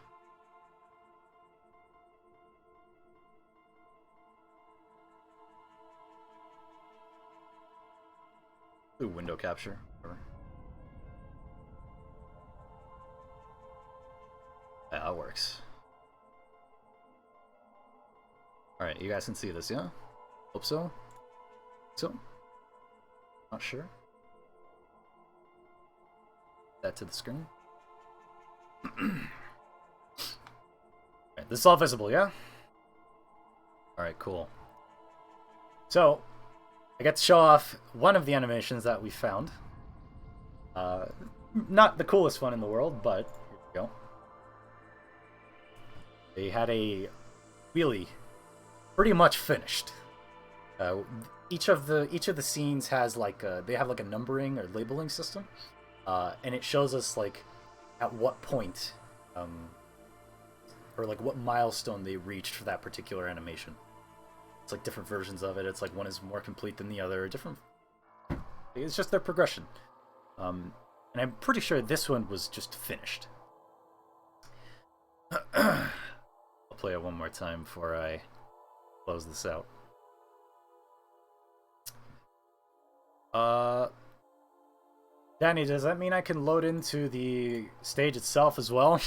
[SPEAKER 1] Ooh, window capture. Whatever. That works. Alright, you guys can see this, yeah? Hope so. So? Not sure. That to the screen. Alright, this is all visible, yeah? Alright, cool. So, I get to show off one of the animations that we found. Not the coolest one in the world, but here we go. They had a wheelie pretty much finished. Each of the scenes has like they have like a numbering or labeling system, and it shows us like at what point or like what milestone they reached for that particular animation. It's like different versions of it. It's like one is more complete than the other. Different. It's just their progression. And I'm pretty sure this one was just finished. I'll play it one more time before I close this out. Danny, does that mean I can load into the stage itself as well?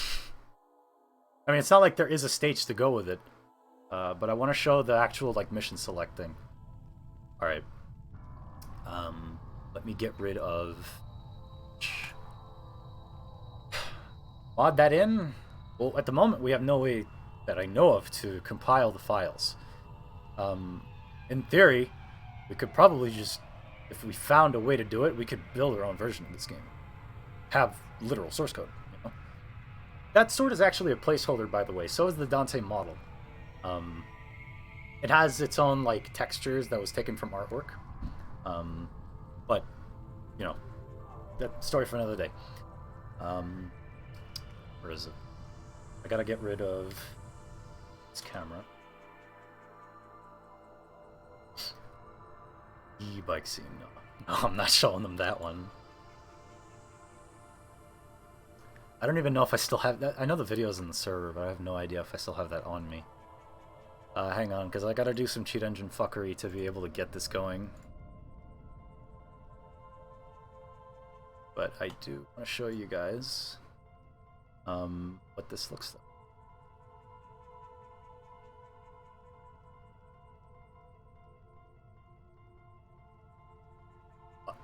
[SPEAKER 1] I mean, it's not like there is a stage to go with it. But I want to show the actual like mission selecting. Alright. Let me get rid of... Mod that in? Well, at the moment we have no way that I know of to compile the files. In theory, we could probably just, if we found a way to do it, we could build our own version of this game. Have literal source code, you know? That sword is actually a placeholder, by the way. So is the Dante model. It has its own like textures that was taken from artwork, but you know, that story for another day. Where is it? I gotta get rid of this camera. E-bike scene. No, I'm not showing them that one. I don't even know if I still have that. I know the video's in the server, but I have no idea if I still have that on me. Hang on, because I gotta do some cheat engine fuckery to be able to get this going. But I do want to show you guys what this looks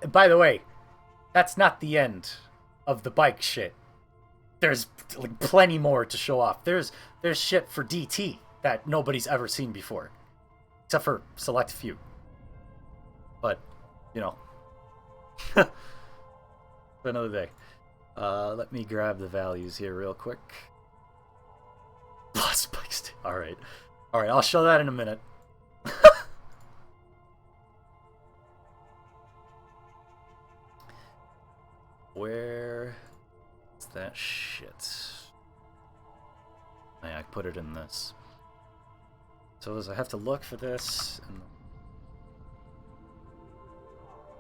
[SPEAKER 1] like. By the way, that's not the end of the bike shit. There's like plenty more to show off. There's shit for DT that nobody's ever seen before, except for select few. But you know, for another day. Let me grab the values here real quick. Plus bikes. All right. I'll show that in a minute. Where is that shit? I put it in this. So I have to look for this, and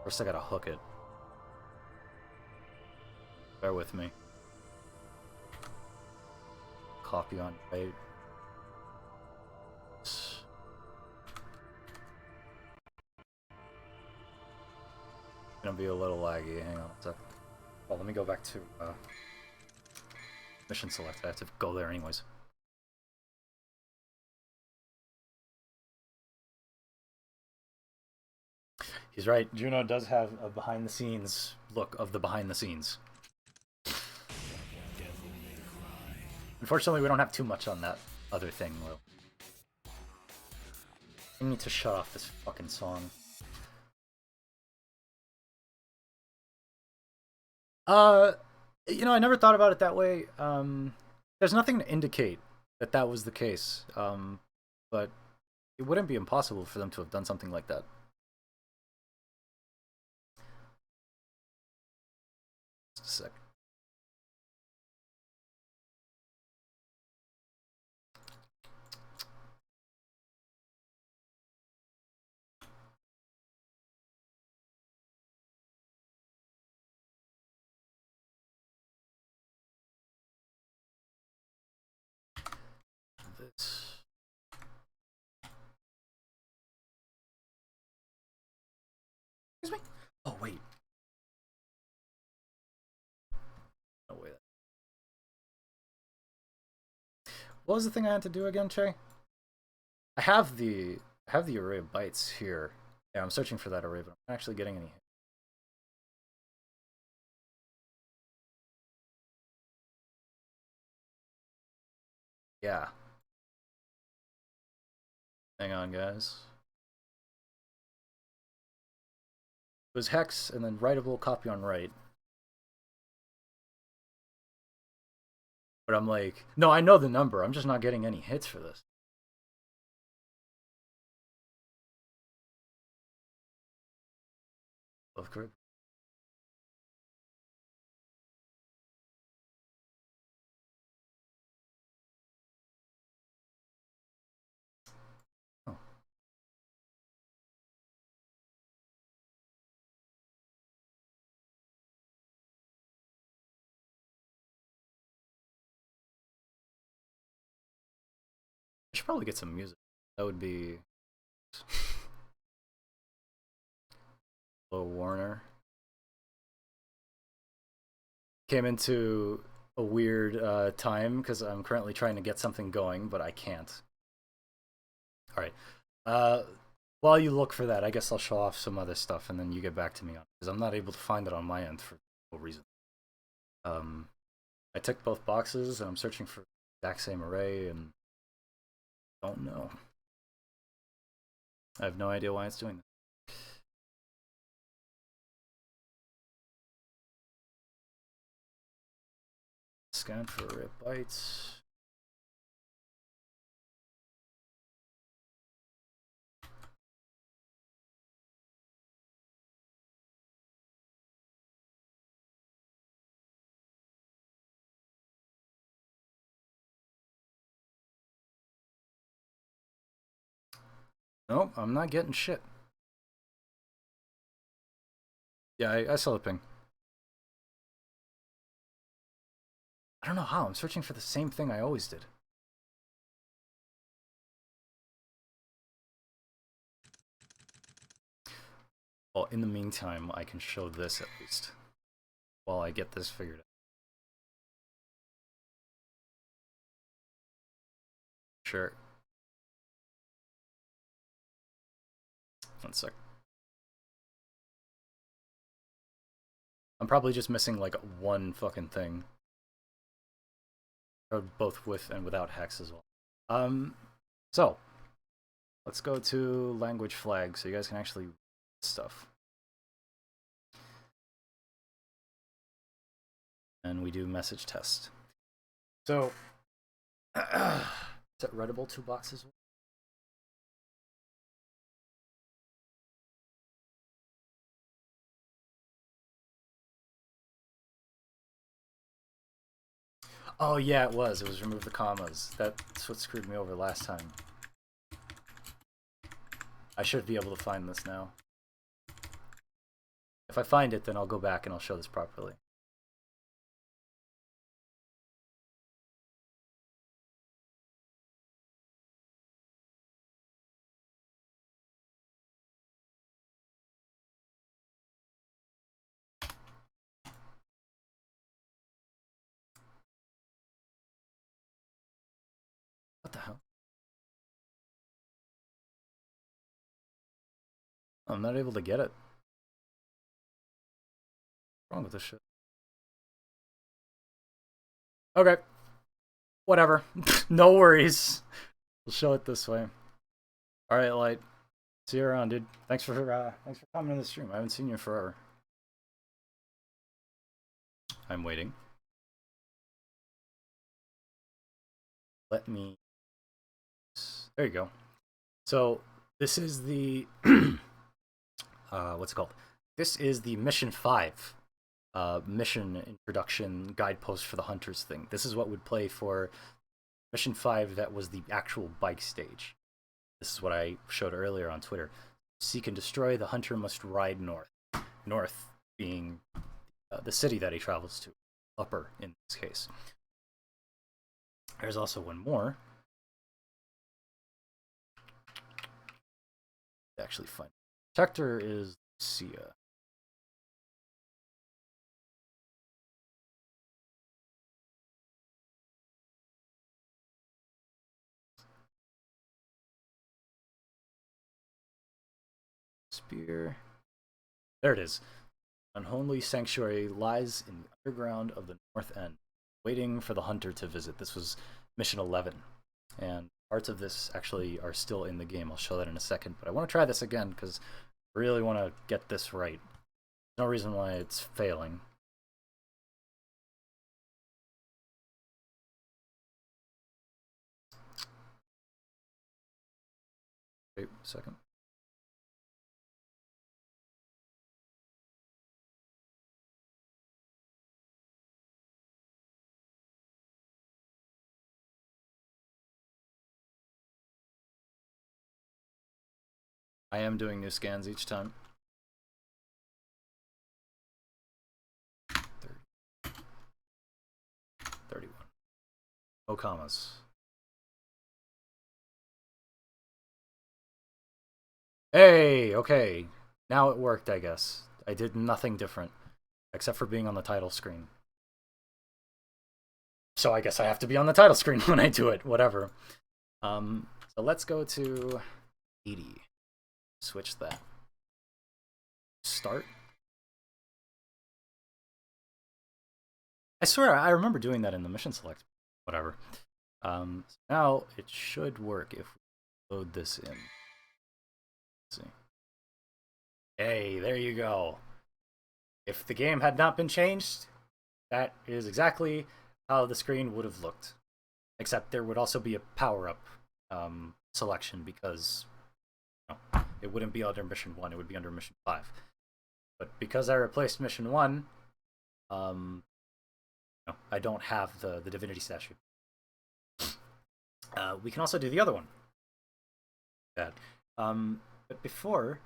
[SPEAKER 1] first I gotta hook it. Bear with me. copy on right. It's gonna be a little laggy. Hang on a sec. Well, let me go back to mission select. I have to go there anyways. He's right. Juno does have a behind-the-scenes look of the behind-the-scenes. Unfortunately, we don't have too much on that other thing, though. I need to shut off this fucking song. You know, I never thought about it that way. There's nothing to indicate that that was the case. But it wouldn't be impossible for them to have done something like that. Just a sec. This. Excuse me? Oh, wait. Oh, wait. What was the thing I had to do again, Che? I have the array of bytes here. Yeah, I'm searching for that array, but I'm not actually getting any. Yeah. Hang on, guys. It was hex and then writable copy on write. But I'm like, no, I know the number. I'm just not getting any hits for this. Both correct. Oh. I should probably get some music. That would be Hello Warner. Came into a weird time because I'm currently trying to get something going, but I can't. Alright. While you look for that, I guess I'll show off some other stuff and then you get back to me on it, because I'm not able to find it on my end for no reason. I ticked both boxes and I'm searching for the exact same array and don't know. I have no idea why it's doing that. Scan for array bytes. Nope, I'm not getting shit. Yeah, I saw the ping. I don't know how. I'm searching for the same thing I always did. Well, in the meantime, I can show this at least while I get this figured out. Sure. One sec. I'm probably just missing like one fucking thing. Or both with and without hex as well. So let's go to language flag so you guys can actually read stuff. And we do message test. So is it readable 2 boxes? Oh yeah, it was. It was remove the commas. That's what screwed me over last time. I should be able to find this now. If I find it, then I'll go back and I'll show this properly. I'm not able to get it. What's wrong with this shit? Okay. Whatever. No worries. We'll show it this way. Alright, Light. See you around, dude. Thanks for coming to the stream. I haven't seen you in forever. I'm waiting. Let me... There you go. So, this is the... what's it called? This is the Mission 5 mission introduction guidepost for the Hunters thing. This is what would play for Mission 5 that was the actual bike stage. This is what I showed earlier on Twitter. Seek and destroy, the hunter must ride north. North being the city that he travels to. Upper, in this case. There's also one more. Actually fun. Protector is Sia. Spear. There it is. Unholy sanctuary lies in the underground of the north end, waiting for the hunter to visit. This was mission 11, and parts of this actually are still in the game. I'll show that in a second, but I want to try this again because I really want to get this right. There's no reason why it's failing. Wait a second. I am doing new scans each time. 31. No commas. Hey, okay. Now it worked, I guess. I did nothing different, except for being on the title screen. So I guess I have to be on the title screen when I do it, whatever. So let's go to 80. Switch that. Start. I swear, I remember doing that in the mission select. Whatever. So now it should work if we load this in. Let's see. Hey, there you go. If the game had not been changed, that is exactly how the screen would have looked. Except there would also be a power-up selection because it wouldn't be under Mission 1, it would be under Mission 5. But because I replaced Mission 1, I don't have the Divinity statue. We can also do the other one. Bad. But before...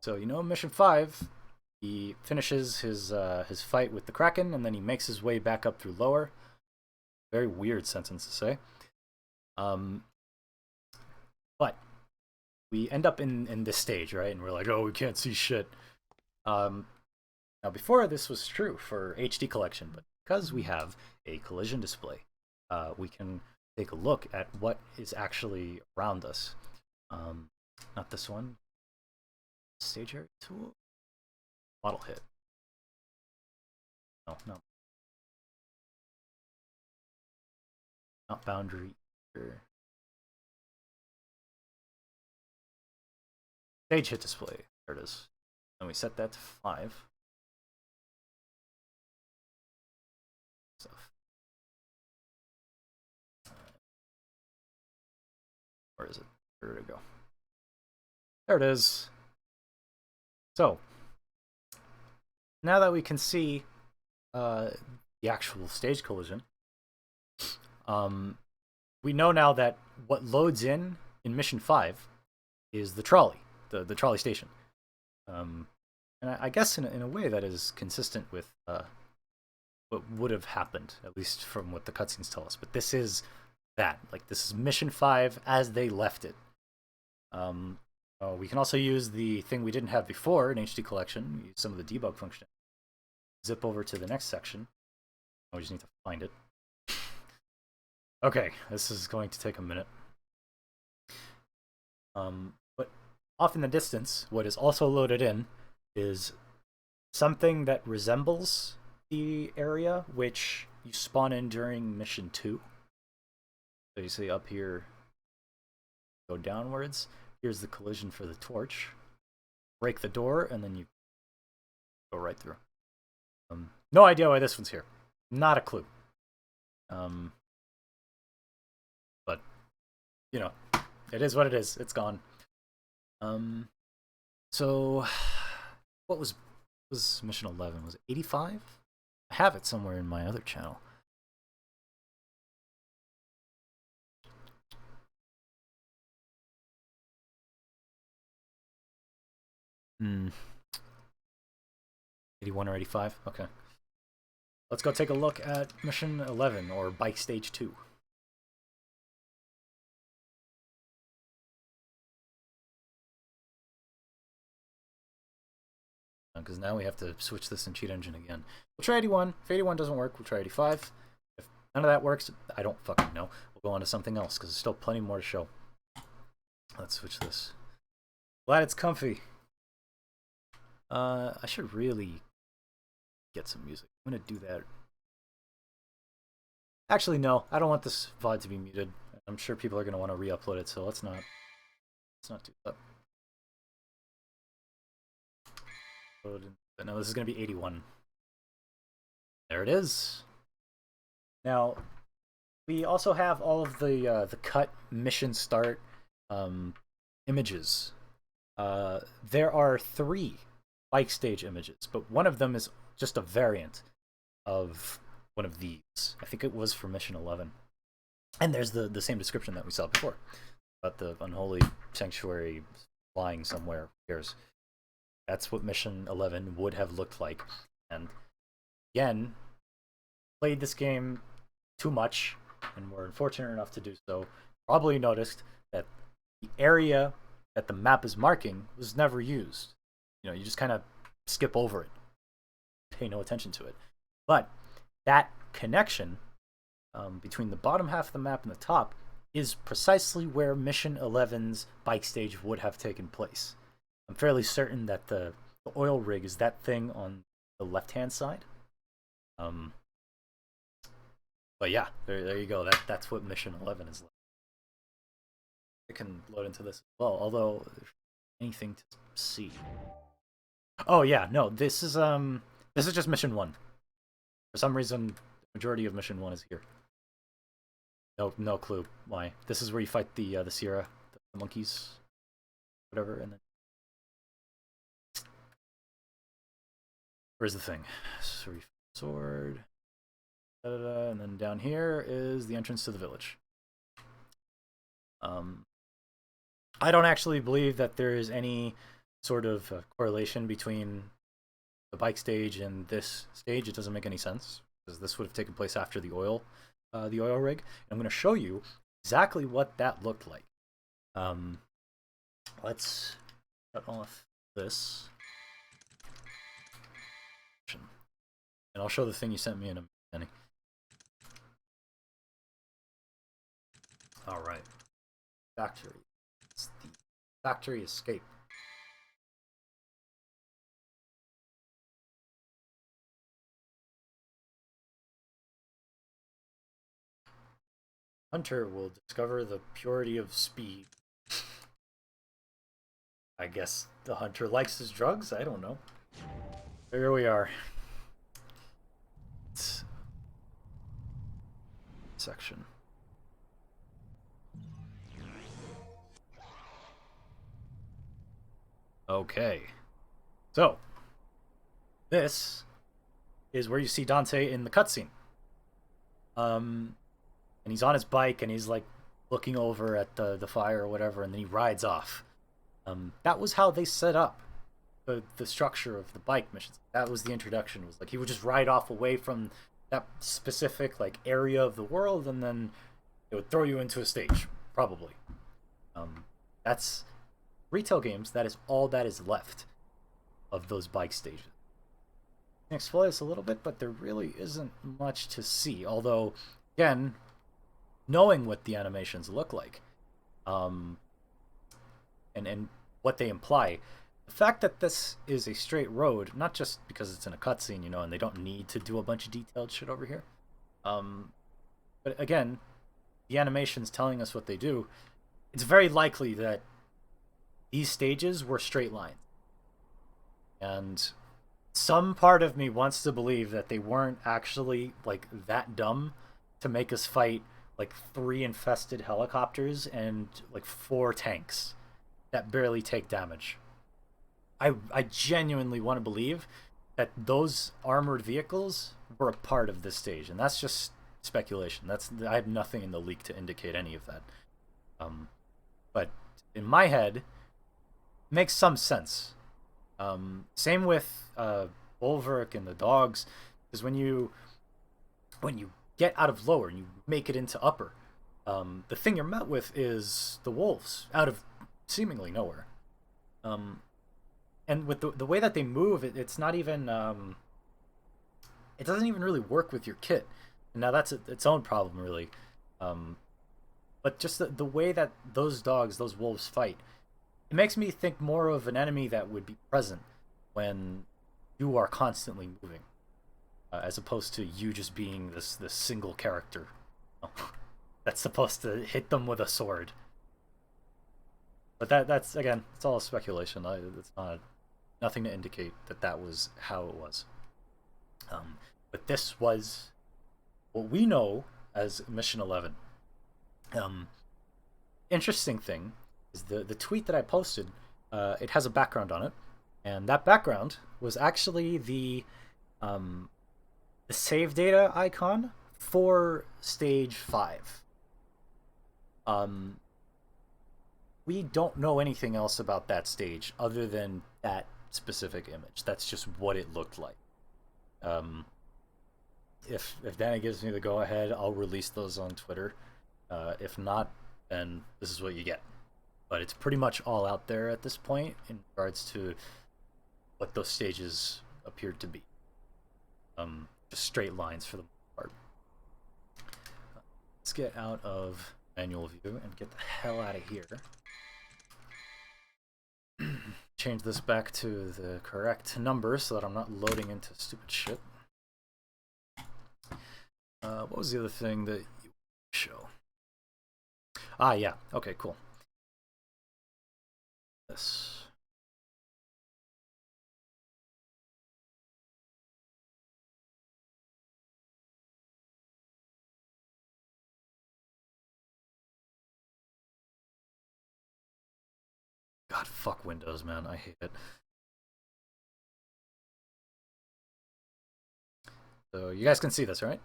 [SPEAKER 1] So, Mission 5, he finishes his fight with the Kraken, and then he makes his way back up through lower. Very weird sentence to say. But we end up in this stage, right? And we're like, oh, we can't see shit. Now, before this was true for HD collection, but because we have a collision display, we can take a look at what is actually around us. Not this one. Stage area tool. Model hit. No. Not boundary either. Stage hit display. There it is. And we set that to 5. Where is it? Where did it go? There it is. So, now that we can see the actual stage collision, we know now that what loads in Mission 5 is the trolley, the trolley station. And I guess in a way that is consistent with what would have happened, at least from what the cutscenes tell us. But this is that. Like, this is Mission 5 as they left it. We can also use the thing we didn't have before in HD Collection, use some of the debug function. Zip over to the next section. We just need to find it. Okay, this is going to take a minute. But off in the distance, what is also loaded in is something that resembles the area which you spawn in during mission 2. So you see up here, go downwards. Here's the collision for the torch. Break the door, and then you go right through. No idea why this one's here. Not a clue. But, you know, it is what it is. It's gone. So, what was mission 11? Was it 85? I have it somewhere in my other channel. Hmm. 81 or 85? Okay. Let's go take a look at mission 11, or bike stage 2. Because now we have to switch this in cheat engine again. We'll try 81. If 81 doesn't work, we'll try 85. If none of that works, I don't fucking know. We'll go on to something else, because there's still plenty more to show. Let's switch this. Glad it's comfy. I should really get some music. I'm gonna do that. Actually, no. I don't want this VOD to be muted. I'm sure people are gonna want to re-upload it, so let's not do that. No, this is gonna be 81. There it is. Now, we also have all of the cut mission start images. There are 3 bike stage images, but one of them is just a variant of one of these. I think it was for mission 11. And there's the same description that we saw before about the unholy sanctuary flying somewhere. Here's that's what mission 11 would have looked like. And again, played this game too much, and were unfortunate enough to do so. Probably noticed that the area that the map is marking was never used. You know, you just kind of skip over it, pay no attention to it. But that connection between the bottom half of the map and the top is precisely where mission 11's bike stage would have taken place. I'm fairly certain that the oil rig is that thing on the left-hand side. But yeah, there you go. That's what mission 11 is like. I can load into this as well, although there's anything to see. Oh yeah, no, this is just mission 1. For some reason, the majority of mission 1 is here. No clue why. This is where you fight the Sierra, the monkeys, whatever, and then where's the thing? Sword, and then down here is the entrance to the village. I don't actually believe that there is any sort of correlation between the bike stage and this stage. It doesn't make any sense, because this would have taken place after the oil rig. And I'm going to show you exactly what that looked like. Let's cut off this. And I'll show the thing you sent me in a minute. Alright. Factory. It's the factory escape. Hunter will discover the purity of speed. I guess the hunter likes his drugs? I don't know. Here we are. Section. Okay. So, this is where you see Dante in the cutscene. And he's on his bike, and he's like looking over at the fire or whatever, and then he rides off. That was how they set up the structure of the bike missions. That was the introduction. It was like he would just ride off away from that specific like area of the world, and then it would throw you into a stage, probably. That's retail games. That is all that is left of those bike stages. I can explore this a little bit, but there really isn't much to see. Although, again, knowing what the animations look like, and what they imply. The fact that this is a straight road, not just because it's in a cutscene, you know, and they don't need to do a bunch of detailed shit over here. But again, the animation's telling us what they do. It's very likely that these stages were straight lines. And some part of me wants to believe that they weren't actually like that dumb to make us fight like 3 infested helicopters and like 4 tanks that barely take damage. I genuinely want to believe that those armored vehicles were a part of this stage, and that's just speculation. I have nothing in the leak to indicate any of that. But in my head, it makes some sense. Same with Bulwark and the dogs, because when you get out of lower and you make it into upper, the thing you're met with is the wolves out of seemingly nowhere. And with the way that they move, it's not even it doesn't even really work with your kit. And now that's its own problem, really. But just the way that those wolves fight, it makes me think more of an enemy that would be present when you are constantly moving, as opposed to you just being this single character that's supposed to hit them with a sword. But that's again, it's all speculation. It's nothing to indicate that was how it was. But this was what we know as Mission 11. Interesting thing is the tweet that I posted. It has a background on it, and that background was actually the save data icon for Stage 5. We don't know anything else about that stage other than that specific image. That's just what it looked like. If Dany gives me the go ahead, I'll release those on Twitter. If not, then this is what you get. But it's pretty much all out there at this point in regards to what those stages appeared to be. Just straight lines for the most part. Let's get out of manual view and get the hell out of here. Change this back to the correct number so that I'm not loading into stupid shit. What was the other thing that you show? Ah, yeah. Okay, cool. This. God, fuck Windows, man. I hate it. So you guys can see this, right?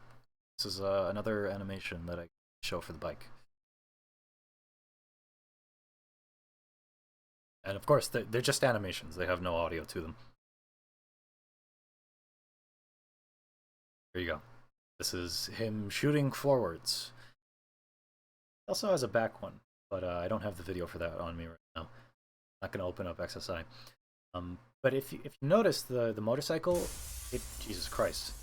[SPEAKER 1] This is another animation that I show for the bike. And of course, they're just animations. They have no audio to them. There you go. This is him shooting forwards. He also has a back one, but I don't have the video for that on me right now. Not going to open up XSI. But if you notice the motorcycle, Jesus Christ.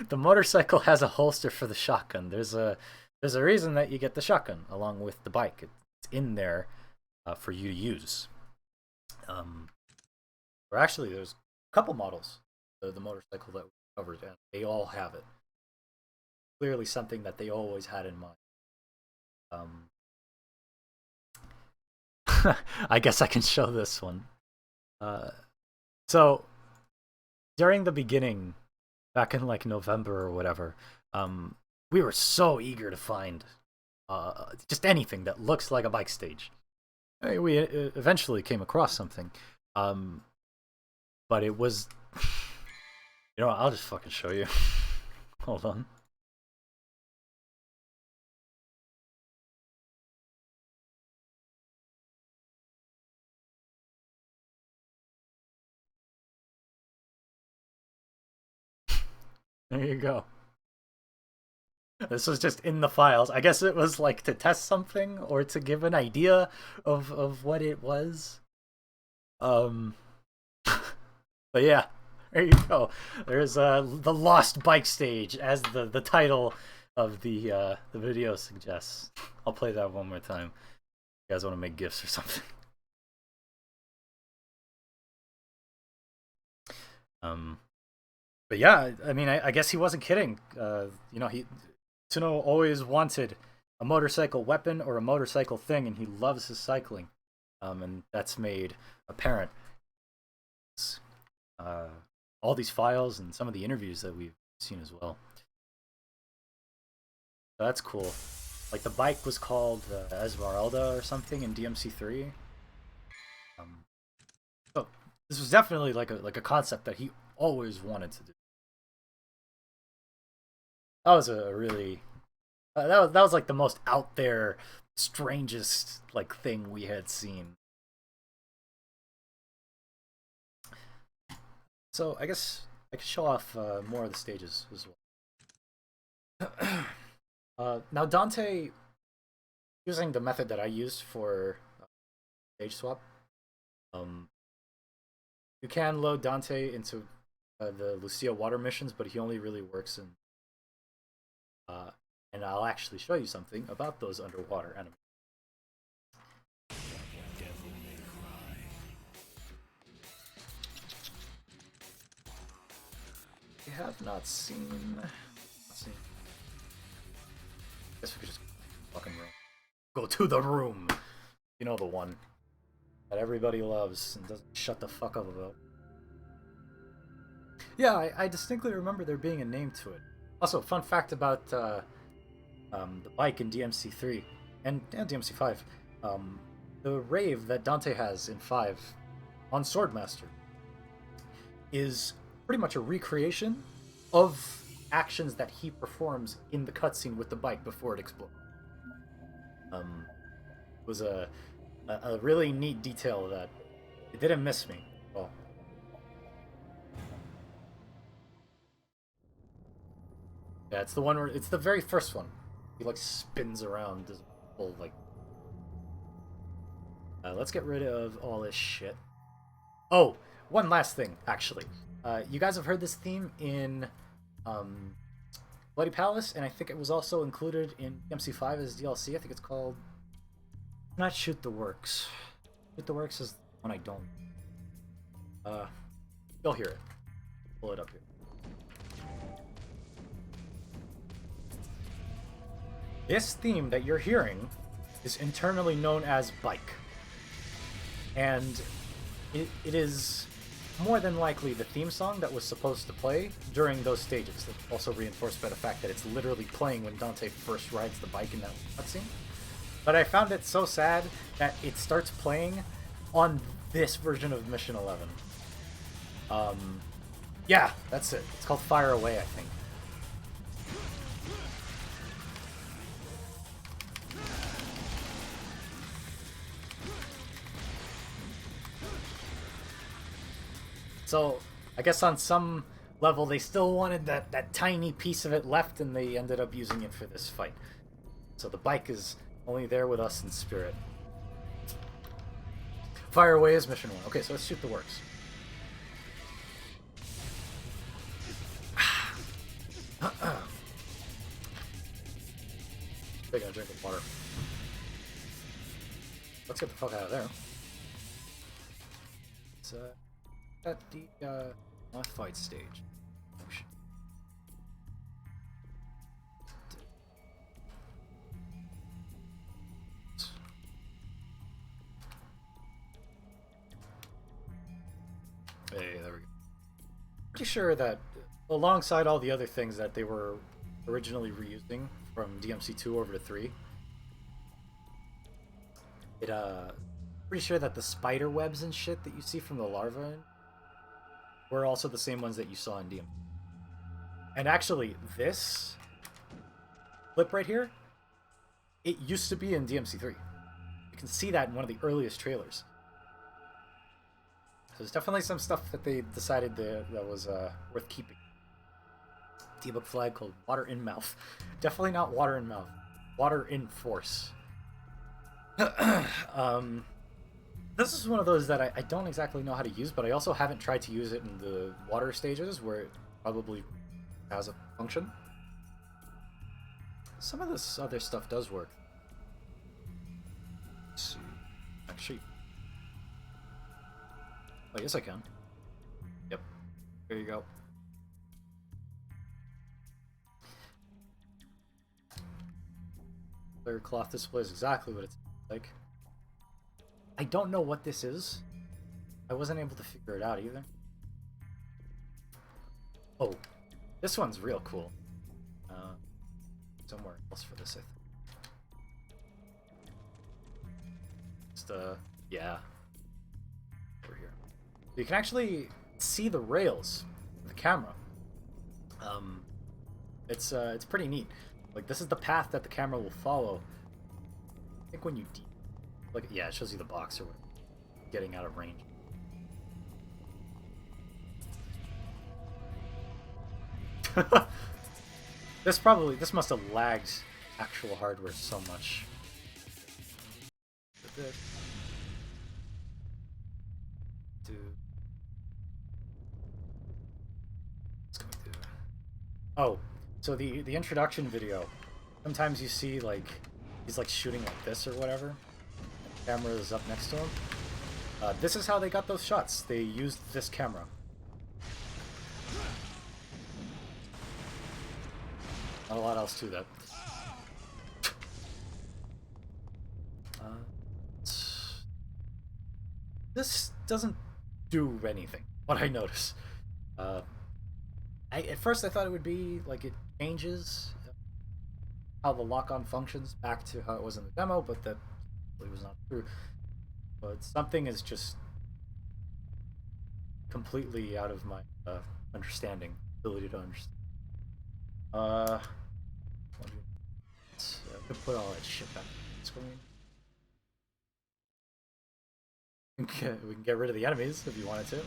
[SPEAKER 1] The motorcycle has a holster for the shotgun. There's a reason that you get the shotgun along with the bike. It's in there for you to use. Or actually, there's a couple models of the motorcycle that we covered, and they all have it. Clearly something that they always had in mind. I guess I can show this one. So, during the beginning, back in like November or whatever, we were so eager to find just anything that looks like a bike stage. We eventually came across something, but it was, you know, I'll just fucking show you. Hold on. There you go. This was just in the files. I guess it was like to test something or to give an idea of what it was. But yeah, there you go. There's the Lost Bike Stage, as the title of the video suggests. I'll play that one more time. You guys want to make gifts or something? But yeah, I mean, I guess he wasn't kidding. You know, Tsuno always wanted a motorcycle weapon or a motorcycle thing, and he loves his cycling. And that's made apparent. All these files and some of the interviews that we've seen as well. So that's cool. Like the bike was called Esmeralda or something in DMC3. So this was definitely like a concept that he always wanted to do. That was a really that was like the most out there, strangest like thing we had seen. So I guess I could show off more of the stages as well. Now Dante, using the method that I used for stage swap, you can load Dante into the Lucia water missions, but he only really works in. And I'll actually show you something about those underwater enemies. We have not seen. Let's see. I guess we could just fucking room. Go to the room. You know, the one that everybody loves and doesn't shut the fuck up about. Yeah, I distinctly remember there being a name to it. Also, fun fact about the bike in DMC3 and DMC5. The rave that Dante has in 5 on Swordmaster is pretty much a recreation of actions that he performs in the cutscene with the bike before it explodes. It was a really neat detail that it didn't miss me. Well, yeah, it's the one where it's the very first one. He like spins around this whole like. Let's get rid of all this shit. Oh, one last thing, actually. You guys have heard this theme in Bloody Palace, and I think it was also included in MC5 as DLC. I think it's called. Not Shoot the Works. Shoot the Works is the one I don't. You'll hear it. Pull it up here. This theme that you're hearing is internally known as Bike. And it is more than likely the theme song that was supposed to play during those stages. That's also reinforced by the fact that it's literally playing when Dante first rides the bike in that cutscene. But I found it so sad that it starts playing on this version of Mission 11. Yeah, that's it. It's called Fire Away, I think. So, I guess on some level they still wanted that tiny piece of it left, and they ended up using it for this fight. So the bike is only there with us in spirit. Fire Away is Mission 1. Okay, so let's shoot the works. Taking a drink of water. Let's get the fuck out of there. It's at the fight stage. Oh shit. Hey, there we go. Pretty sure that alongside all the other things that they were originally reusing from DMC2 over to 3, pretty sure that the spider webs and shit that you see from the larvae were also the same ones that you saw in DM. And actually, this clip right here, it used to be in DMC3. You can see that in one of the earliest trailers. So there's definitely some stuff that they decided that was worth keeping. Debug flag called Water in Mouth. Definitely not Water in Mouth. Water in Force. This is one of those that I don't exactly know how to use, but I also haven't tried to use it in the water stages where it probably has a function. Some of this other stuff does work. Let's see. Actually, oh yes I can. Yep. There you go. Clear cloth display is exactly what it's like. I don't know what this is. I wasn't able to figure it out either. Oh, this one's real cool. Somewhere else for this, I think. Just, yeah. Over here. You can actually see the rails of the camera. It's pretty neat. Like, this is the path that the camera will follow. I think when you like, yeah, it shows you the box or whatever, getting out of range. This must have lagged actual hardware so much. Oh, so the introduction video. Sometimes you see like he's like shooting like this or whatever. The camera is up next to him. This is how they got those shots. They used this camera. Not a lot else to that. This doesn't do anything. What I notice. At first I thought it would be like it changes how the lock-on functions back to how it was in the demo, but that really was not true. But something is just completely out of my understanding, ability to understand. I could put all that shit back on the screen. We can get rid of the enemies if you wanted to. Get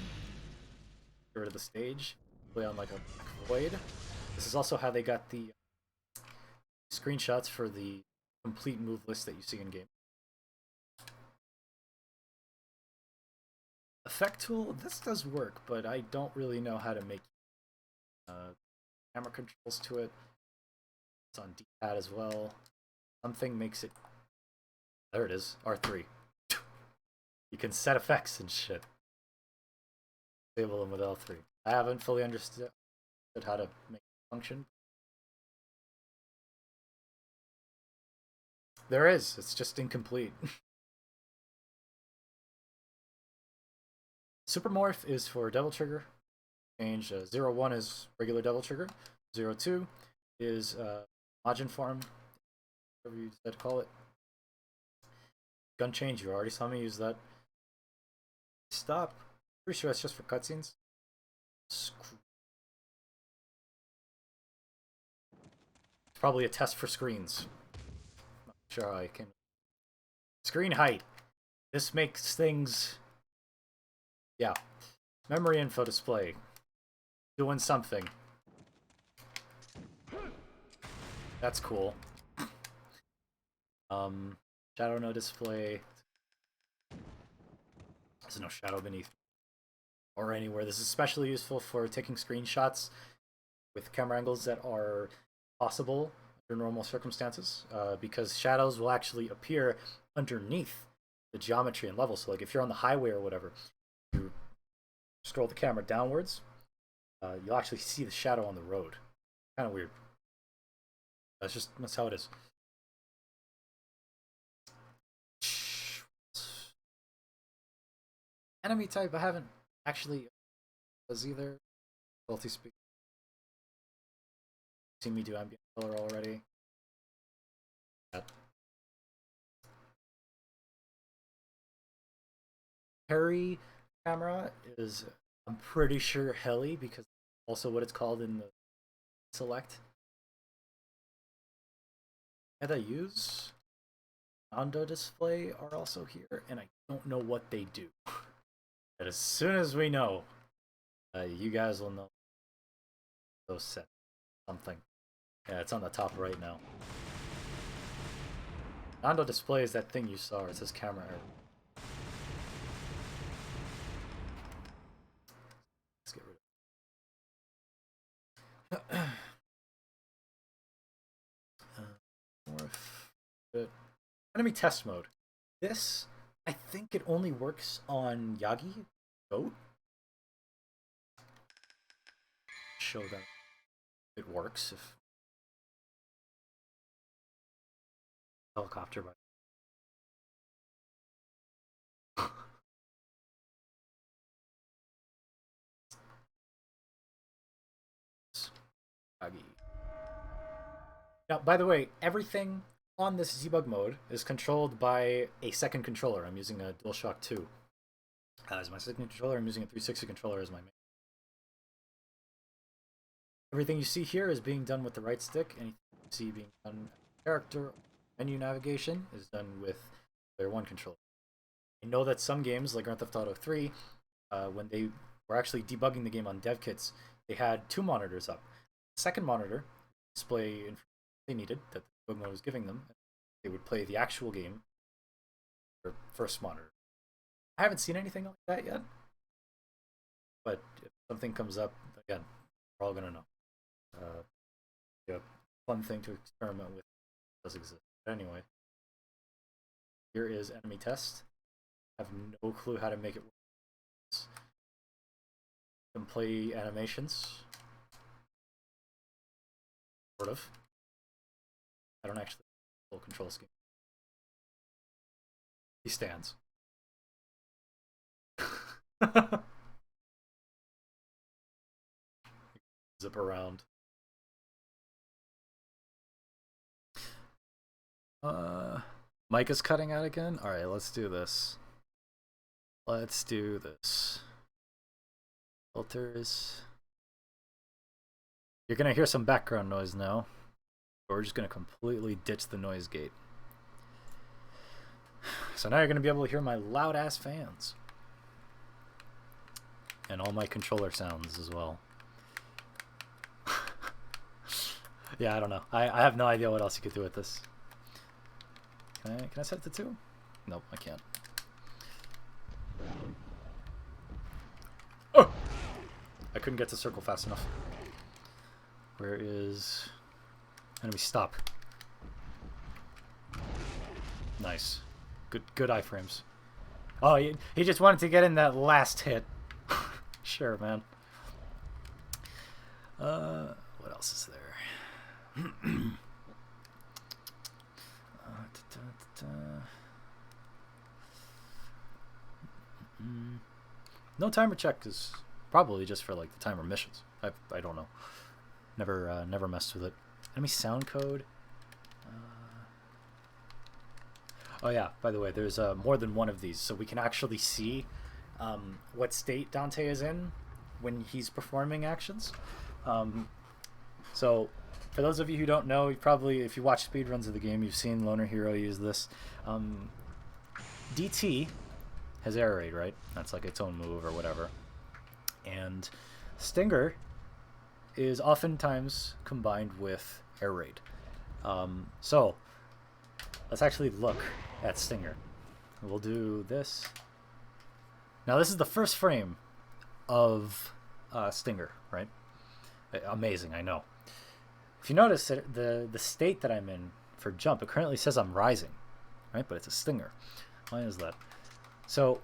[SPEAKER 1] rid of the stage. Play on like a black void. This is also how they got the screenshots for the complete move list that you see in game. Effect tool, this does work, but I don't really know how to make camera controls to it. It's on D-pad as well. Something makes it. There it is, R3. You can set effects and shit. Disable them with L3. I haven't fully understood how to make it function. There is. It's just incomplete. Supermorph is for double trigger. Change 0-1 is regular double trigger. 0-2 is Majin form, whatever you decide to call it. Gun change, you already saw me use that. Stop. Pretty sure that's just for cutscenes. It's probably a test for screens. Not sure how I can. Screen height. This makes things. Yeah. Memory info display. Doing something. That's cool. Shadow no display. There's no shadow beneath or anywhere. This is especially useful for taking screenshots with camera angles that are possible under normal circumstances, because shadows will actually appear underneath the geometry and level. So like if you're on the highway or whatever, you scroll the camera downwards, you'll actually see the shadow on the road. Kind of weird. That's how it is. Enemy type I haven't actually does either. Multi speak. Seen me do ambient color already. Harry camera is, I'm pretty sure, heli, because also what it's called in the select. And I use Ondo display are also here, and I don't know what they do. But as soon as we know, you guys will know those set something. Yeah, it's on the top right now. Ondo display is that thing you saw. It says camera error. Let's get rid of it. Enemy test mode. This I think it only works on Yagi, goat. Show that it works if helicopter by Yagi. Now, by the way, everything on this debug mode is controlled by a second controller. I'm using a DualShock 2 as my second controller. I'm using a 360 controller as my main. Everything you see here is being done with the right stick. Anything you see being done with character menu navigation is done with their one controller. I know that some games, like Grand Theft Auto 3, when they were actually debugging the game on dev kits, they had two monitors up. The second monitor display information they needed that the debug mode was giving them. They would play the actual game for first monitor. I haven't seen anything like that yet, but if something comes up, again, we're all gonna know. Yeah, fun thing to experiment with does exist. But anyway, here is enemy test. I have no clue how to make it work. You can play animations, sort of. I don't actually full control scheme. He stands. Zip around. Mic is cutting out again? Alright, let's do this. Let's do this. Filters. You're gonna hear some background noise now. We're just gonna completely ditch the noise gate. So now you're gonna be able to hear my loud ass fans. And all my controller sounds as well. Yeah, I don't know. I have no idea what else you could do with this. Can I set it to 2? Nope, I can't. Oh! I couldn't get to circle fast enough. Where is enemy stop? Nice. Good iframes. Oh, he just wanted to get in that last hit. Sure, man. What else is there? No timer check is probably just for like the timer missions. I don't know. Never messed with it. Enemy sound code. Oh yeah, by the way, there's more than one of these, so we can actually see what state Dante is in when he's performing actions. So for those of you who don't know, you probably, if you watch speedruns of the game, you've seen Loner Hero use this. DT has air raid, right? That's like its own move or whatever. And Stinger is oftentimes combined with air raid. So let's actually look at Stinger. We'll do this. Now this is the first frame of Stinger, right? Amazing, I know. If you notice that the state that I'm in for jump, it currently says I'm rising, right? But it's a Stinger. Why is that? So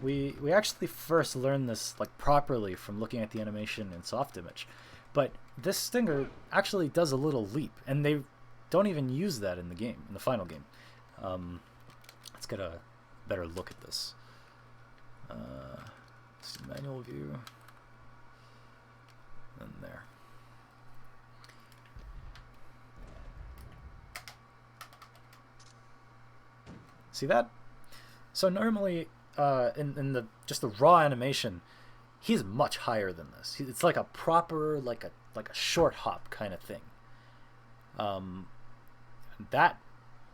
[SPEAKER 1] we actually first learned this like properly from looking at the animation in soft image, but this Stinger actually does a little leap, and they don't even use that in the game, in the final game. Let's get a better look at this. Manual view, and there. See that? So normally, in the just the raw animation, he's much higher than this. It's like a proper like a short hop kind of thing. That,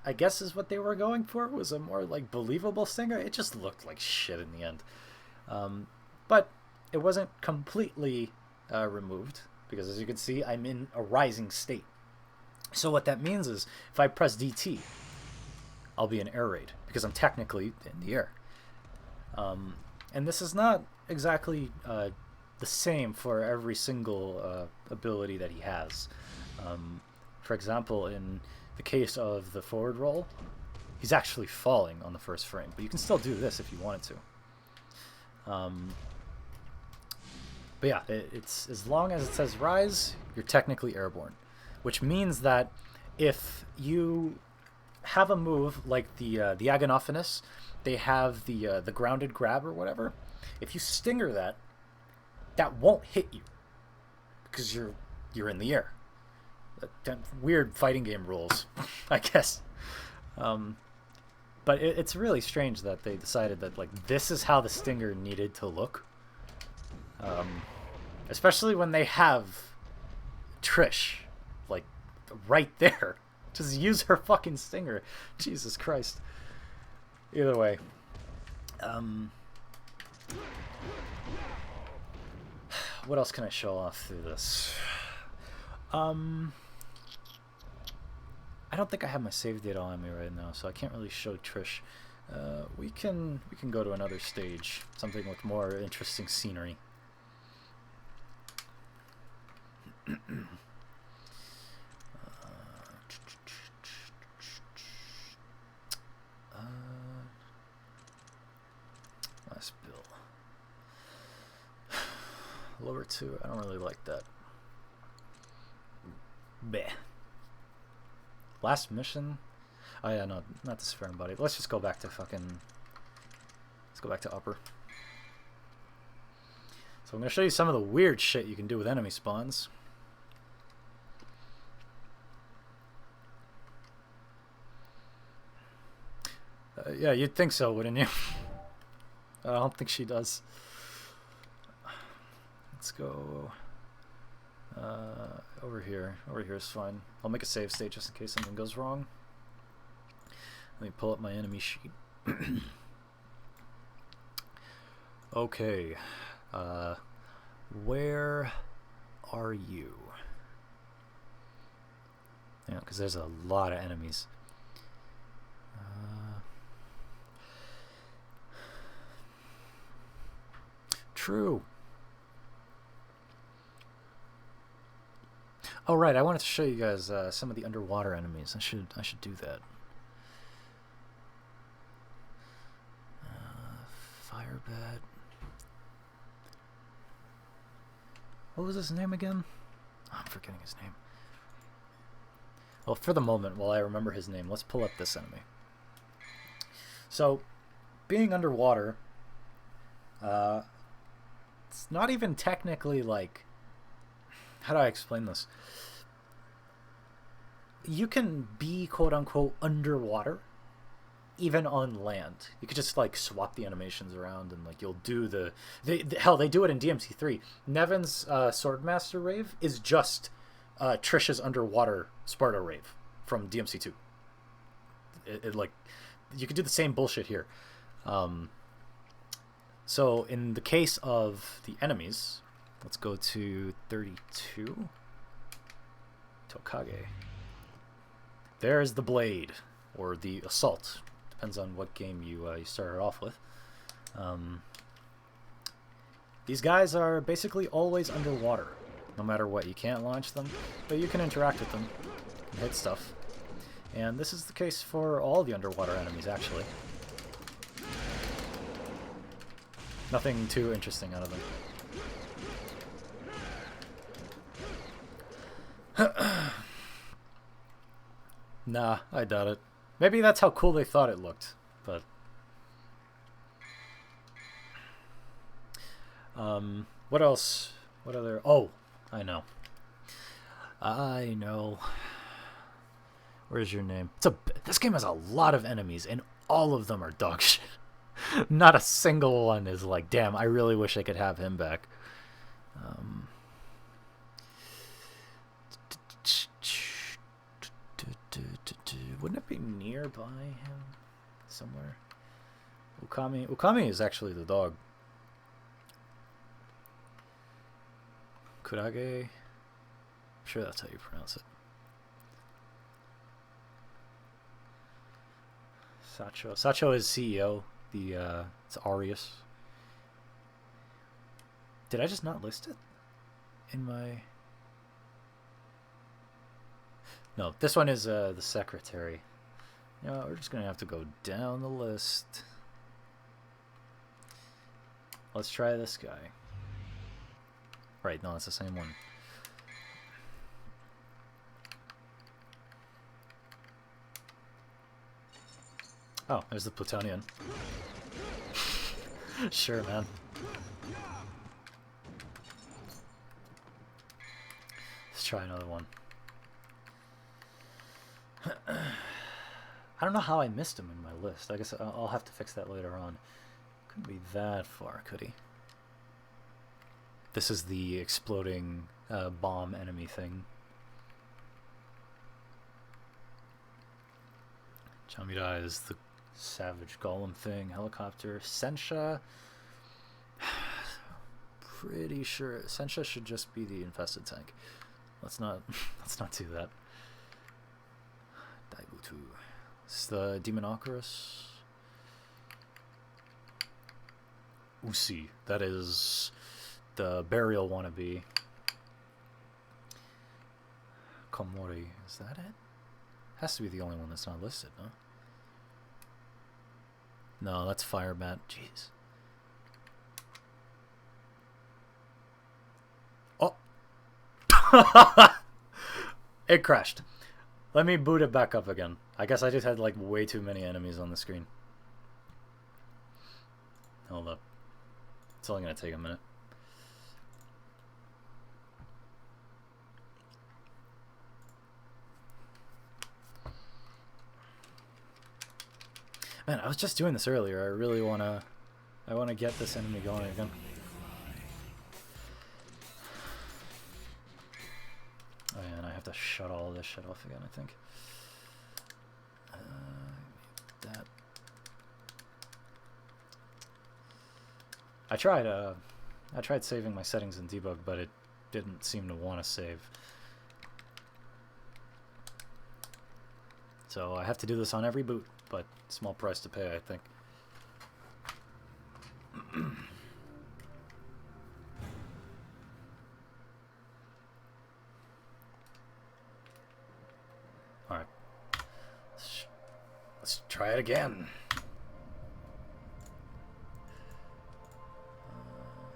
[SPEAKER 1] I guess, is what they were going for, was a more like believable Stinger. It just looked like shit in the end. But it wasn't completely removed, because as you can see, I'm in a rising state. So what that means is if I press DT, I'll be in air raid, because I'm technically in the air. And this is not exactly the same for every single ability that he has. For example, in the case of the forward roll, he's actually falling on the first frame. But you can still do this if you wanted to. But yeah, it's as long as it says rise, you're technically airborne, which means that if you have a move like the Agonophagus, they have the grounded grab or whatever. If you stinger that, that won't hit you because you're in the air. Weird fighting game rules, I guess. But it's really strange that they decided that like this is how the stinger needed to look. Especially when they have Trish, like, right there. Just use her fucking stinger. Jesus Christ. Either way. What else can I show off through this? I don't think I have my save data on me right now, so I can't really show Trish. We can go to another stage, something with more interesting scenery. Last bill. Lower 2, I don't really like that. Bleh. Last mission? Oh yeah, no, not the Sphere Body. Let's just go back to let's go back to upper. So I'm going to show you some of the weird shit you can do with enemy spawns. Yeah, you'd think so, wouldn't you? I don't think she does. Let's go over here. Over here is fine. I'll make a save state just in case something goes wrong. Let me pull up my enemy sheet. Okay. Where are you? Yeah, because there's a lot of enemies. True. Oh right, I wanted to show you guys some of the underwater enemies. I should do that. Firebat. What was his name again? Oh, I'm forgetting his name. Well, for the moment, while I remember his name, let's pull up this enemy. So, being underwater, it's not even technically like... How do I explain this? You can be quote-unquote underwater even on land. You could just like swap the animations around and like you'll do hell, they do it in DMC3. Nevin's Swordmaster Rave is just Trish's underwater Sparta Rave from DMC2. It like you could do the same bullshit here. So in the case of the enemies, let's go to 32. Tokage. There's the blade, or the assault. Depends on what game you started off with. These guys are basically always underwater, no matter what. You can't launch them, but you can interact with them and hit stuff. And this is the case for all the underwater enemies, actually. Nothing too interesting out of them. Nah, I doubt it. Maybe that's how cool they thought it looked, but... what else? What other... Oh, I know. I know. Where's your name? This game has a lot of enemies, and all of them are dog shit. Not a single one is like, damn, I really wish I could have him back. Wouldn't it be nearby him somewhere? Ukami is actually the dog. Kurage. I'm sure that's how you pronounce it. Sacho. Sacho is CEO. It's Arius. Did I just not list it in my... No, this one is the secretary. You know, we're just gonna have to go down the list. Let's try this guy. Right, no, it's the same one. Oh, there's the Plutonian. Sure, man. Let's try another one. I don't know how I missed him in my list. I guess I'll have to fix that later on. Couldn't be that far, could he? This is the exploding bomb enemy thing. Chamira is the savage golem thing. Helicopter. Sensha. Pretty sure Sensha should just be the infested tank. Let's not do that. Daibutu. It's the Demonocorus. Usi. That is the burial wannabe. Komori. Is that it? Has to be the only one that's not listed, no? No, that's Firebat. Jeez. Oh! It crashed. Let me boot it back up again. I guess I just had like way too many enemies on the screen. Hold up. It's only gonna take a minute. Man, I was just doing this earlier. I really wanna get this enemy going again. Oh yeah, and I have to shut all this shit off again, I think. That. I tried saving my settings in Debug, but it didn't seem to want to save. So I have to do this on every boot, but small price to pay, I think. Alright. Let's try it again.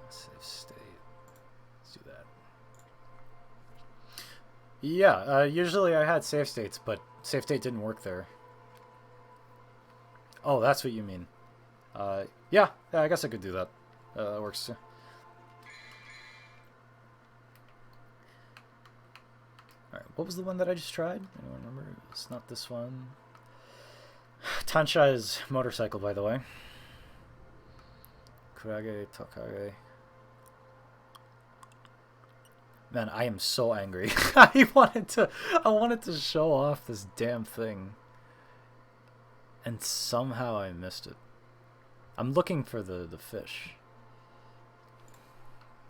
[SPEAKER 1] Save state. Let's do that. Yeah, usually I had save states, but save state didn't work there. Oh, that's what you mean. Yeah, I guess I could do that. That works too. Alright, what was the one that I just tried? Anyone remember? It's not this one. Tansha is motorcycle, by the way. Kurage, Tokage. Man, I am so angry. I wanted to show off this damn thing. And somehow I missed it. I'm looking for the fish.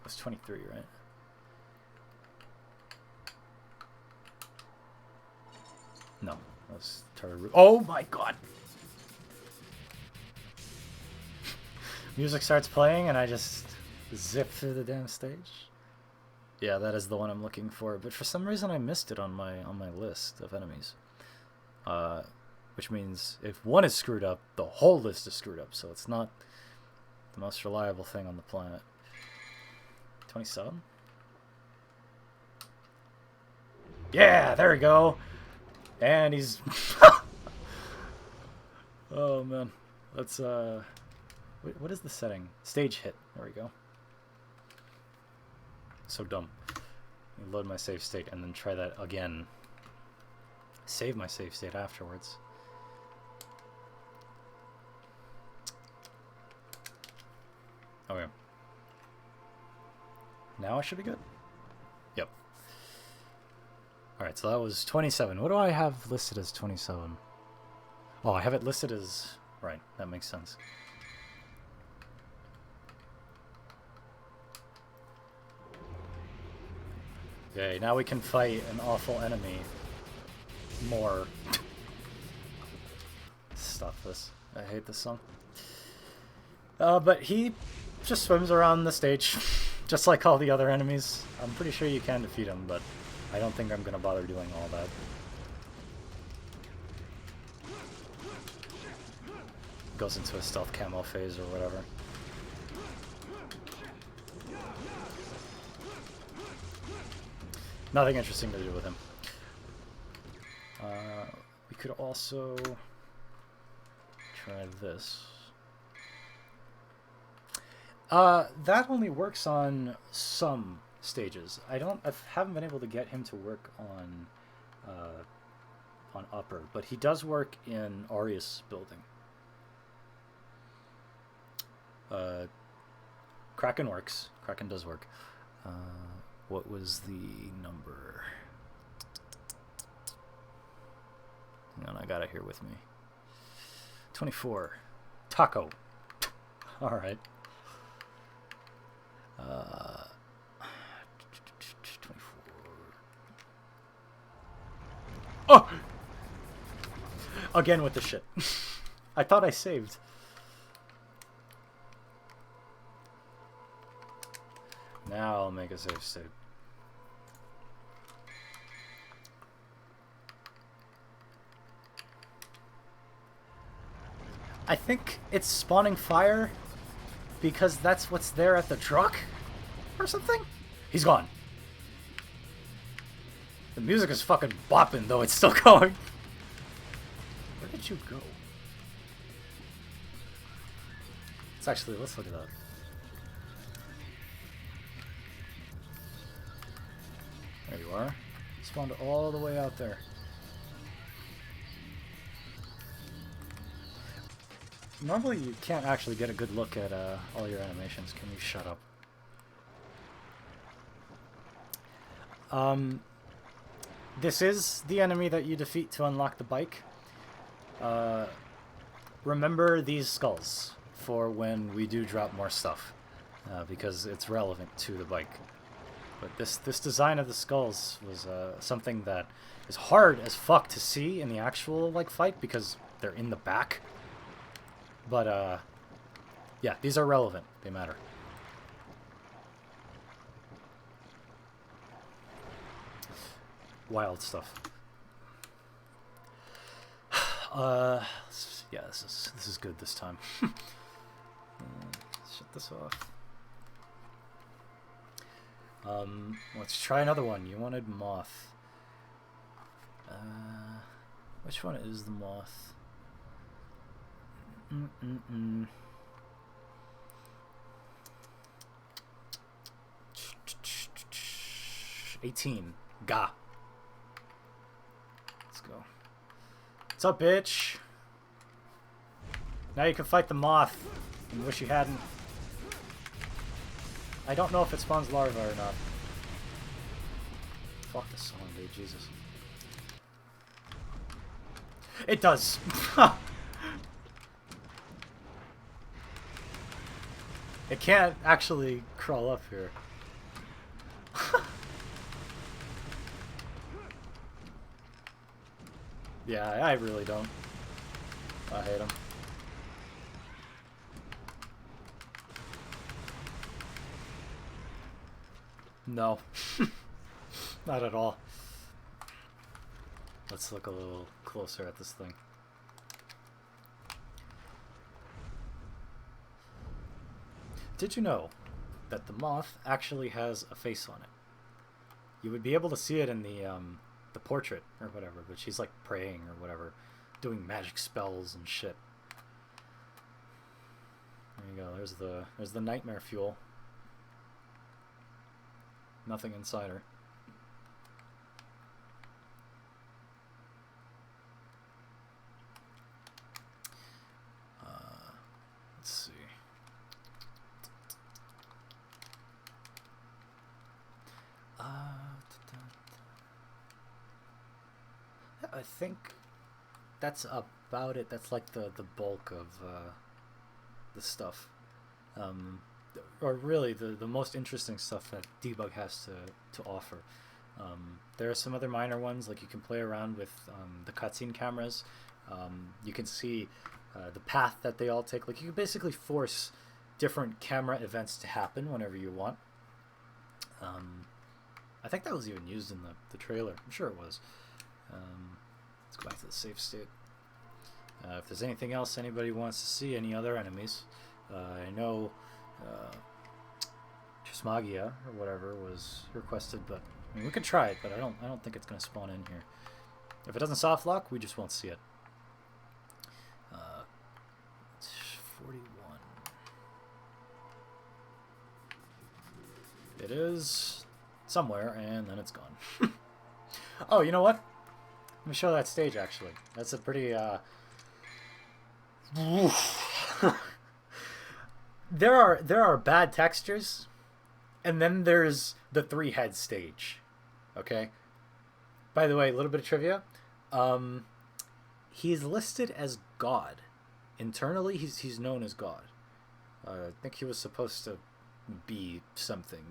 [SPEAKER 1] It's 23, right? No, that's Taru. Oh my god! Music starts playing and I just zip through the damn stage. Yeah, that is the one I'm looking for, but for some reason I missed it on my list of enemies. Which means if one is screwed up, the whole list is screwed up, so it's not the most reliable thing on the planet. 27? Yeah, there we go! And he's... Oh man. Let's, what is the setting? Stage hit. There we go. So dumb. Let me load my save state and then try that again. Save my save state afterwards. Okay. Now I should be good. Yep. Alright, so that was 27. What do I have listed as 27? Oh, I have it listed as... Right, that makes sense. Okay, now we can fight an awful enemy more. Stop this. I hate this song. But he just swims around the stage, just like all the other enemies. I'm pretty sure you can defeat him, but I don't think I'm going to bother doing all that. goes into a stealth camo phase or whatever. Nothing interesting to do with him. We could also try this. That only works on some stages. I haven't been able to get him to work on upper, but he does work in Aureus building. Kraken works. Kraken does work. What was the number? Hang on, I got it here with me. 24. Taco. All right. 24. Oh! Again with the shit. I thought I saved. Now I'll make a save state. I think it's spawning fire because that's what's there at the truck or something? He's gone. The music is fucking bopping, though it's still going. Where did you go? Let's look at that. There you are. Spawned all the way out there. Normally you can't actually get a good look at all your animations. Can you shut up? This is the enemy that you defeat to unlock the bike. Remember these skulls for when we do drop more stuff, because it's relevant to the bike. But this design of the skulls was something that is hard as fuck to see in the actual like fight because they're in the back. But yeah, these are relevant. They matter. Wild stuff. Yeah, this is good this time. Shut this off. Let's try another one. You wanted moth. Which one is the moth? 18. Ga. Let's go. What's up, bitch? Now you can fight the moth. And wish you hadn't. I don't know if it spawns larvae or not. Fuck this song, dude. Jesus. It does. It can't actually crawl up here. Yeah, I really don't. I hate him. No. Not at all. Let's look a little closer at this thing. Did you know that the moth actually has a face on it? You would be able to see it in the portrait or whatever, but she's like praying or whatever, doing magic spells and shit. There you go. There's the nightmare fuel. Nothing inside her. Let's see. I think that's about it. That's like the bulk of the stuff. Or really the most interesting stuff that Debug has to offer. There are some other minor ones, like you can play around with the cutscene cameras. You can see the path that they all take. Like you can basically force different camera events to happen whenever you want. I think that was even used in the trailer. I'm sure it was. Let's go back to the save state. If there's anything else anybody wants to see, any other enemies, I know Trismagia or whatever was requested, but I mean, we could try it, but I don't think it's gonna spawn in here. If it doesn't soft lock, we just won't see it. 41. It is somewhere, and then it's gone. Oh, you know what? Let me show that stage, actually. That's a pretty, There are bad textures, and then there's the 3-head stage. Okay? By the way, a little bit of trivia. He's listed as God. Internally, he's known as God. I think he was supposed to be something.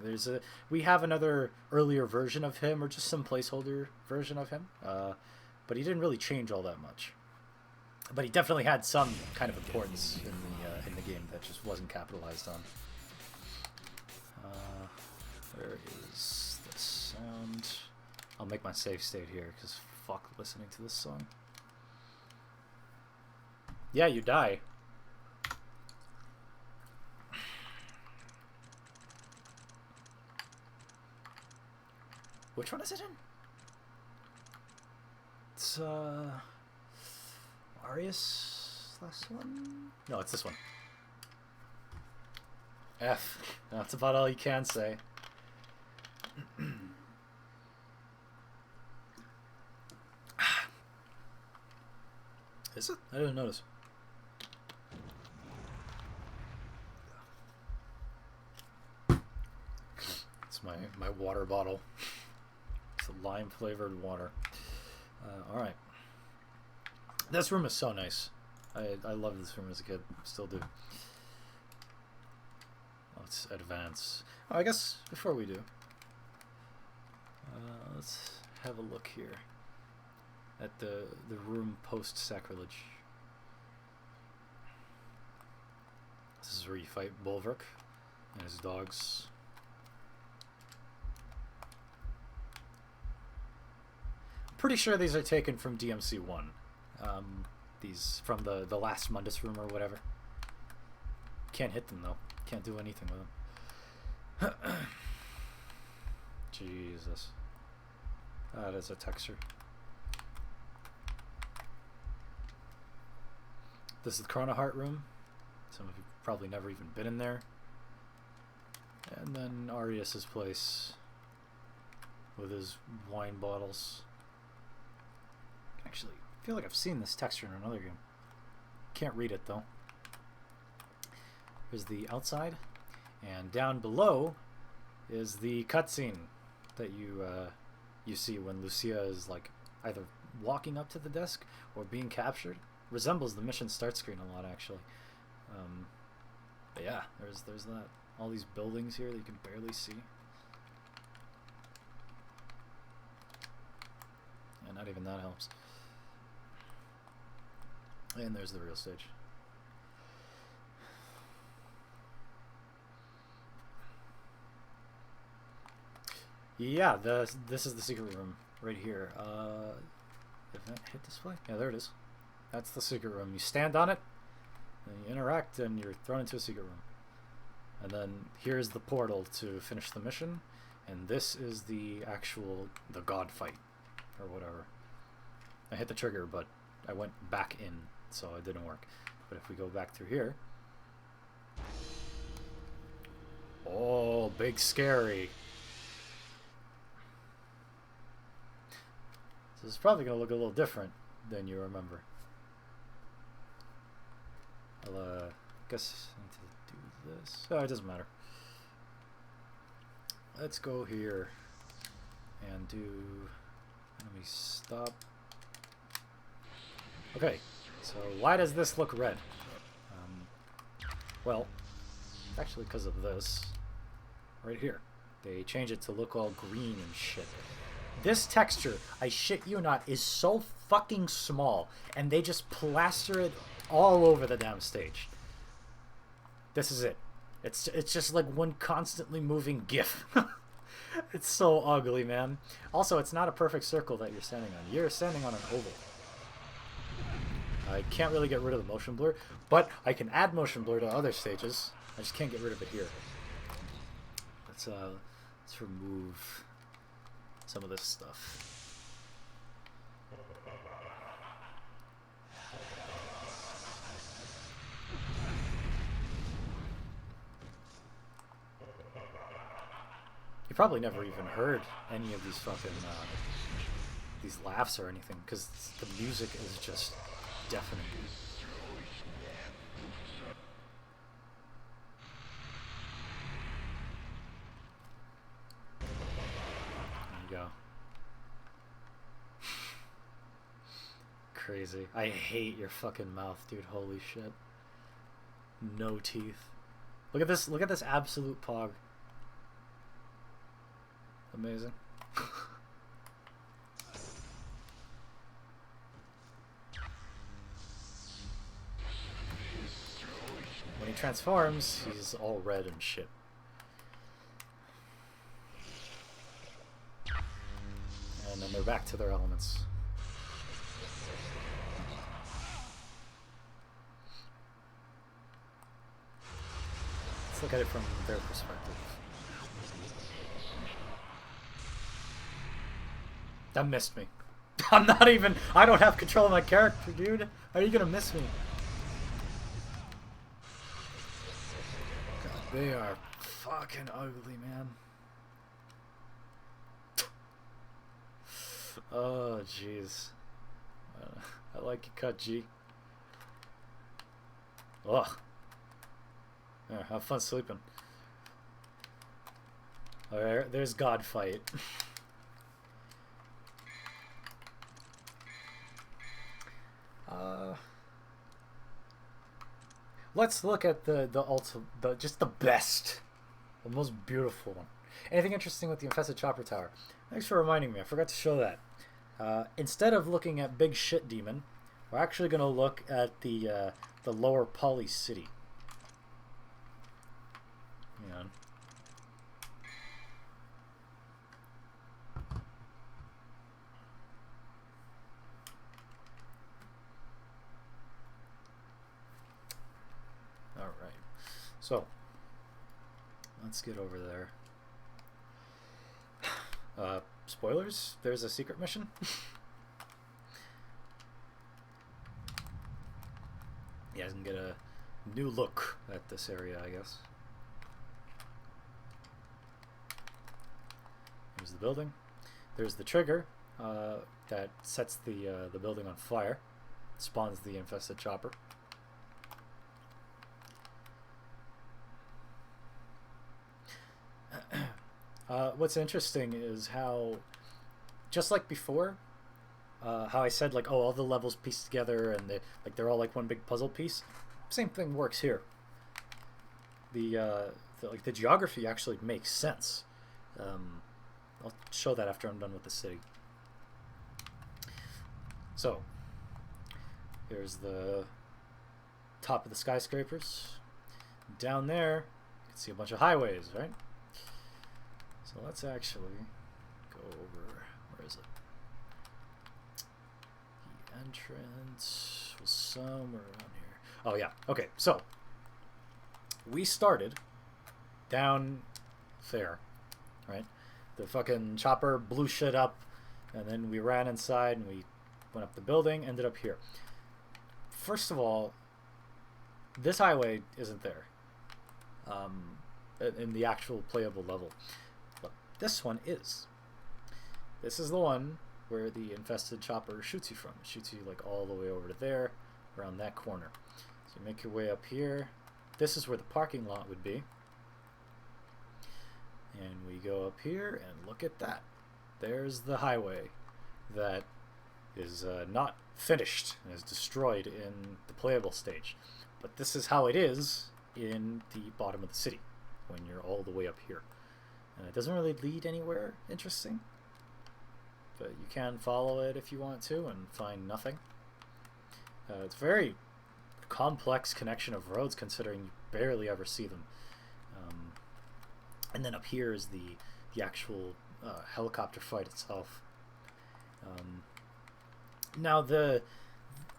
[SPEAKER 1] We have another earlier version of him, or just some placeholder version of him, but he didn't really change all that much. But he definitely had some kind of importance in the game that just wasn't capitalized on. Where is the sound? I'll make my save state here, because fuck listening to this song. Yeah, you die. Which one is it in? It's Arius last one? No, it's this one. F. That's about all you can say. Is it? I didn't notice. It's my water bottle. It's a lime-flavored water. Alright. This room is so nice. I loved this room as a kid. Still do. Let's advance. Oh, I guess before we do, let's have a look here at the room post-sacrilege. This is where you fight Bulwark and his dogs. Pretty sure these are taken from DMC1. These from the last Mundus room or whatever. Can't hit them though. Can't do anything with them. Jesus. That is a texture. This is the Chrono Heart room. Some of you probably never even been in there. And then Arius's place with his wine bottles. Actually, I feel like I've seen this texture in another game. Can't read it though. Here's the outside, and down below is the cutscene that you see when Lucia is like either walking up to the desk or being captured. Resembles the mission start screen a lot, actually. But yeah, there's that. All these buildings here that you can barely see. And not even that helps. And there's the real stage. Yeah, this is the secret room right here. Event hit display? Yeah, there it is. That's the secret room. You stand on it, and you interact, and you're thrown into a secret room. And then here's the portal to finish the mission, and this is the god fight, or whatever. I hit the trigger, but I went back in, so it didn't work. But if we go back through here... Oh, big scary. So it's probably going to look a little different than you remember. I'll, guess I need to do this. Oh, it doesn't matter. Let's go here and do enemy stop. Okay, so why does this look red? Well, actually because of this right here. They change it to look all green and shit. This texture, I shit you not, is so fucking small, and they just plaster it all over the damn stage. This is it. It's just like one constantly moving GIF. It's so ugly, man. Also, it's not a perfect circle that you're standing on. You're standing on an oval. I can't really get rid of the motion blur, but I can add motion blur to other stages. I just can't get rid of it here. Let's remove some of this stuff. You probably never even heard any of these fucking these laughs or anything, because the music is just deafening. There you go. Crazy. I hate your fucking mouth, dude. Holy shit. No teeth. Look at this. Look at this absolute pog. Amazing. When he transforms, he's all red and shit. And then they're back to their elements. Let's look at it from their perspective. That missed me. I'm not even... I don't have control of my character, dude. How are you gonna miss me? God, they are fucking ugly, man. Oh, jeez. I like your cut, G. Ugh. Yeah, have fun sleeping. Alright, there's God Fight. Let's look at just the best, the most beautiful one. Anything interesting with the Infested Chopper Tower? Thanks for reminding me. I forgot to show that. Instead of looking at Big Shit Demon, we're actually going to look at the lower Poly City. Hang on. Alright, so let's get over there. Spoilers, there's a secret mission. You guys can get a new look at this area, I guess. Here's the building. There's the trigger that sets the building on fire, spawns the infested chopper. What's interesting is how, just like before, how I said like, oh, all the levels pieced together and they're all like one big puzzle piece. Same thing works here. The geography actually makes sense. I'll show that after I'm done with the city. So here's the top of the skyscrapers. Down there, you can see a bunch of highways, right? So let's actually go over, where is it? The entrance was somewhere around here. Oh yeah, okay, so we started down there, right? The fucking chopper blew shit up, and then we ran inside and we went up the building, ended up here. First of all, this highway isn't there in the actual playable level. But this one is. This is the one where the infested chopper shoots you from. It shoots you like all the way over to there, around that corner. So you make your way up here. This is where the parking lot would be. And we go up here and look at that. There's the highway that is not finished and is destroyed in the playable stage. But this is how it is in the bottom of the city when you're all the way up here. And it doesn't really lead anywhere interesting, but you can follow it if you want to and find nothing. It's a very complex connection of roads considering you barely ever see them. And then up here is the actual helicopter fight itself. Now the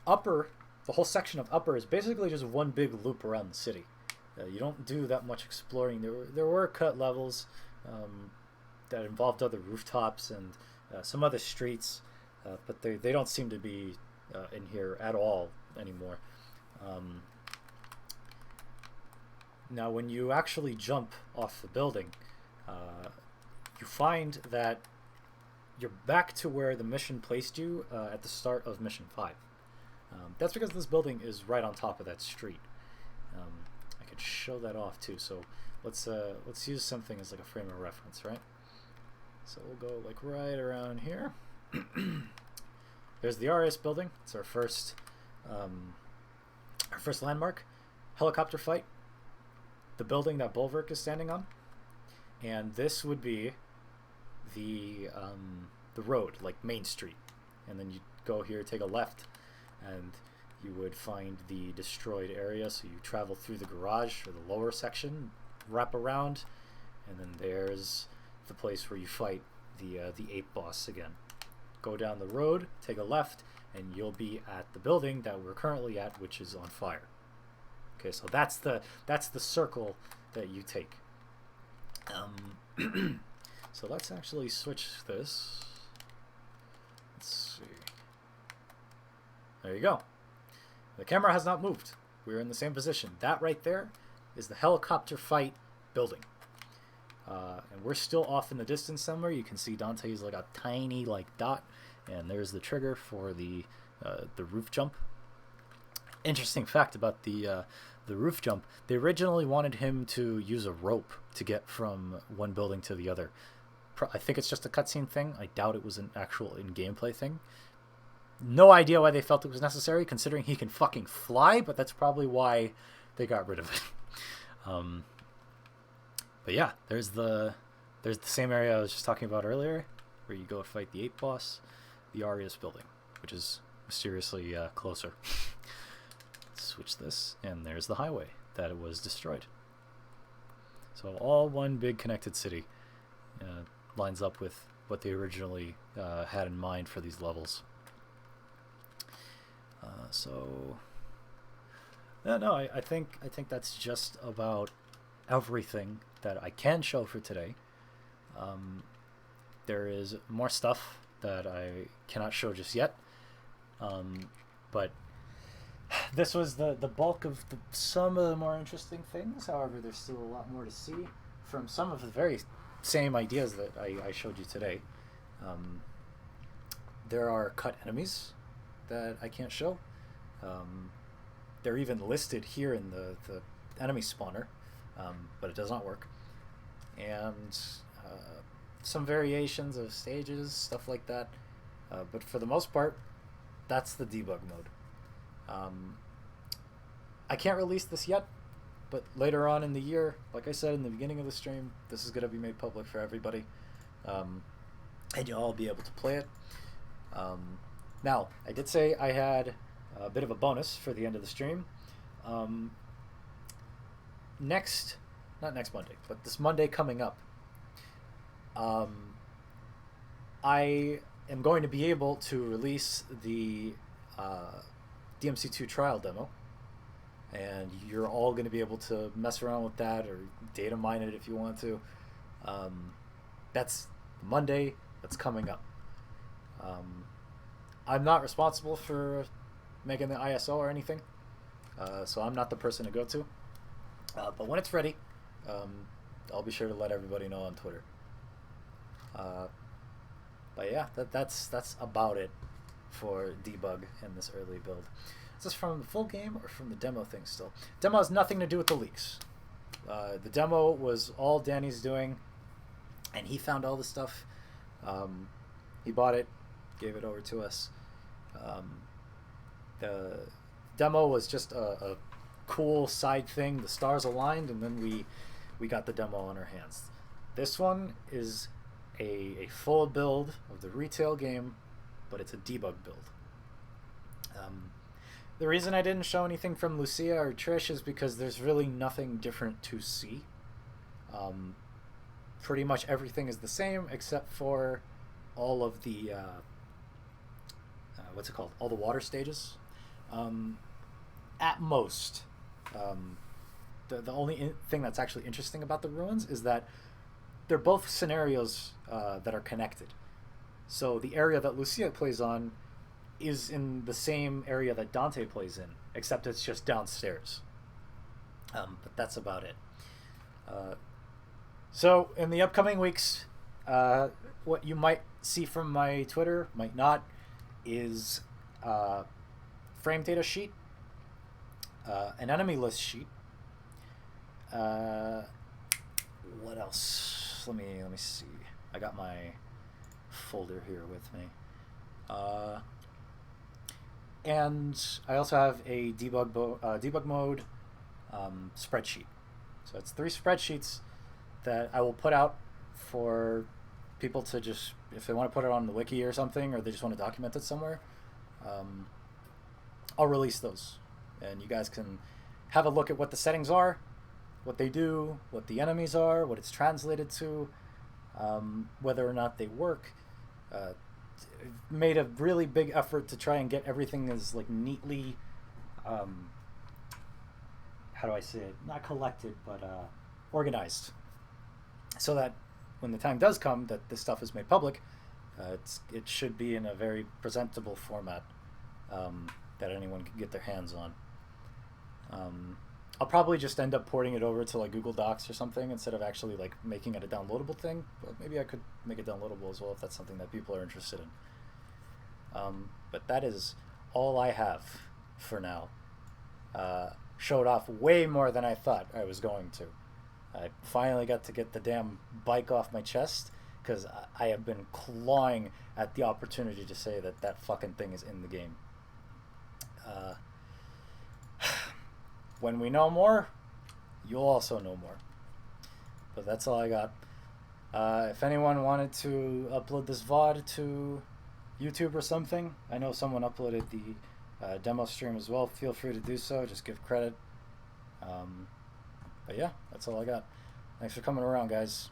[SPEAKER 1] upper the whole section of Upper is basically just one big loop around the city. You don't do that much exploring. There were cut levels that involved other rooftops and some other streets, but they don't seem to be in here at all anymore. Now, when you actually jump off the building, you find that you're back to where the mission placed you at the start of Mission 5. That's because this building is right on top of that street. I could show that off too. So let's use something as like a frame of reference, right? So we'll go like right around here. There's the RS building. It's our first landmark. Helicopter fight. The building that Bulwark is standing on, and this would be the road, like Main Street, and then you go here, take a left, and you would find the destroyed area. So you travel through the garage or the lower section, wrap around, and then there's the place where you fight the ape boss again. Go down the road, take a left, and you'll be at the building that we're currently at, which is on fire. Okay, so that's the circle that you take. So let's actually switch this. Let's see. There you go. The camera has not moved. We're in the same position. That right there is the helicopter fight building. And we're still off in the distance somewhere. You can see Dante's like a tiny dot, and there's the trigger for the roof jump. Interesting fact about the roof jump: they originally wanted him to use a rope to get from one building to the other. I think it's just a cutscene thing. I doubt it was an actual in-gameplay thing. No idea why they felt it was necessary, considering he can fucking fly, but that's probably why they got rid of it. But yeah, there's the same area I was just talking about earlier, where you go fight the ape boss, the Arias building, which is mysteriously closer. Switch this, and there's the highway that it was destroyed. So all one big connected city lines up with what they originally had in mind for these levels. I think that's just about everything that I can show for today. There is more stuff that I cannot show just yet, but this was the bulk of some of the more interesting things. However, there's still a lot more to see from some of the very same ideas that I showed you today. There are cut enemies that I can't show. They're even listed here in the enemy spawner, but it does not work. And some variations of stages, stuff like that. But for the most part, that's the debug mode. I can't release this yet, but later on in the year, like I said in the beginning of the stream, this is going to be made public for everybody, and you'll all be able to play it. Now, I did say I had a bit of a bonus for the end of the stream. Not next Monday, but this Monday coming up, I am going to be able to release the DMC2 trial demo, and you're all going to be able to mess around with that or data mine it if you want to. That's Monday. That's coming up. I'm not responsible for making the ISO or anything, so I'm not the person to go to. But when it's ready, I'll be sure to let everybody know on Twitter. But yeah, that's about it for debug in this early build. Is this from the full game or from the demo thing still? Demo has nothing to do with the leaks. The demo was all Danny's doing, and he found all the stuff. He bought it, gave it over to us. The demo was just a cool side thing. The stars aligned, and then we got the demo on our hands. This one is a full build of the retail game, but it's a debug build. The reason I didn't show anything from Lucia or Trish is because there's really nothing different to see. Pretty much everything is the same except for all of the what's it called? All the water stages. at most. The only thing that's actually interesting about the ruins is that they're both scenarios that are connected. So the area that Lucia plays on is in the same area that Dante plays in, except it's just downstairs. But that's about it. So in the upcoming weeks, what you might see from my Twitter, might not, is frame data sheet, an enemy list sheet. What else? Let me see. I got my folder here with me. And I also have a debug mode spreadsheet. So it's 3 spreadsheets that I will put out for people to just, if they want to put it on the wiki or something, or they just want to document it somewhere, I'll release those. And you guys can have a look at what the settings are, what they do, what the enemies are, what it's translated to, whether or not they work. Made a really big effort to try and get everything as like neatly, how do I say it? Not collected, but organized, so that when the time does come that this stuff is made public, it should be in a very presentable format that anyone can get their hands on. I'll probably just end up porting it over to like Google Docs or something instead of actually like making it a downloadable thing. But maybe I could make it downloadable as well if that's something that people are interested in. But that is all I have for now. Showed off way more than I thought I was going to. I finally got to get the damn bike off my chest because I have been clawing at the opportunity to say that that fucking thing is in the game. When we know more, you'll also know more. But that's all I got. If anyone wanted to upload this VOD to YouTube or something, I know someone uploaded the demo stream as well. Feel free to do so. Just give credit. But yeah, that's all I got. Thanks for coming around, guys.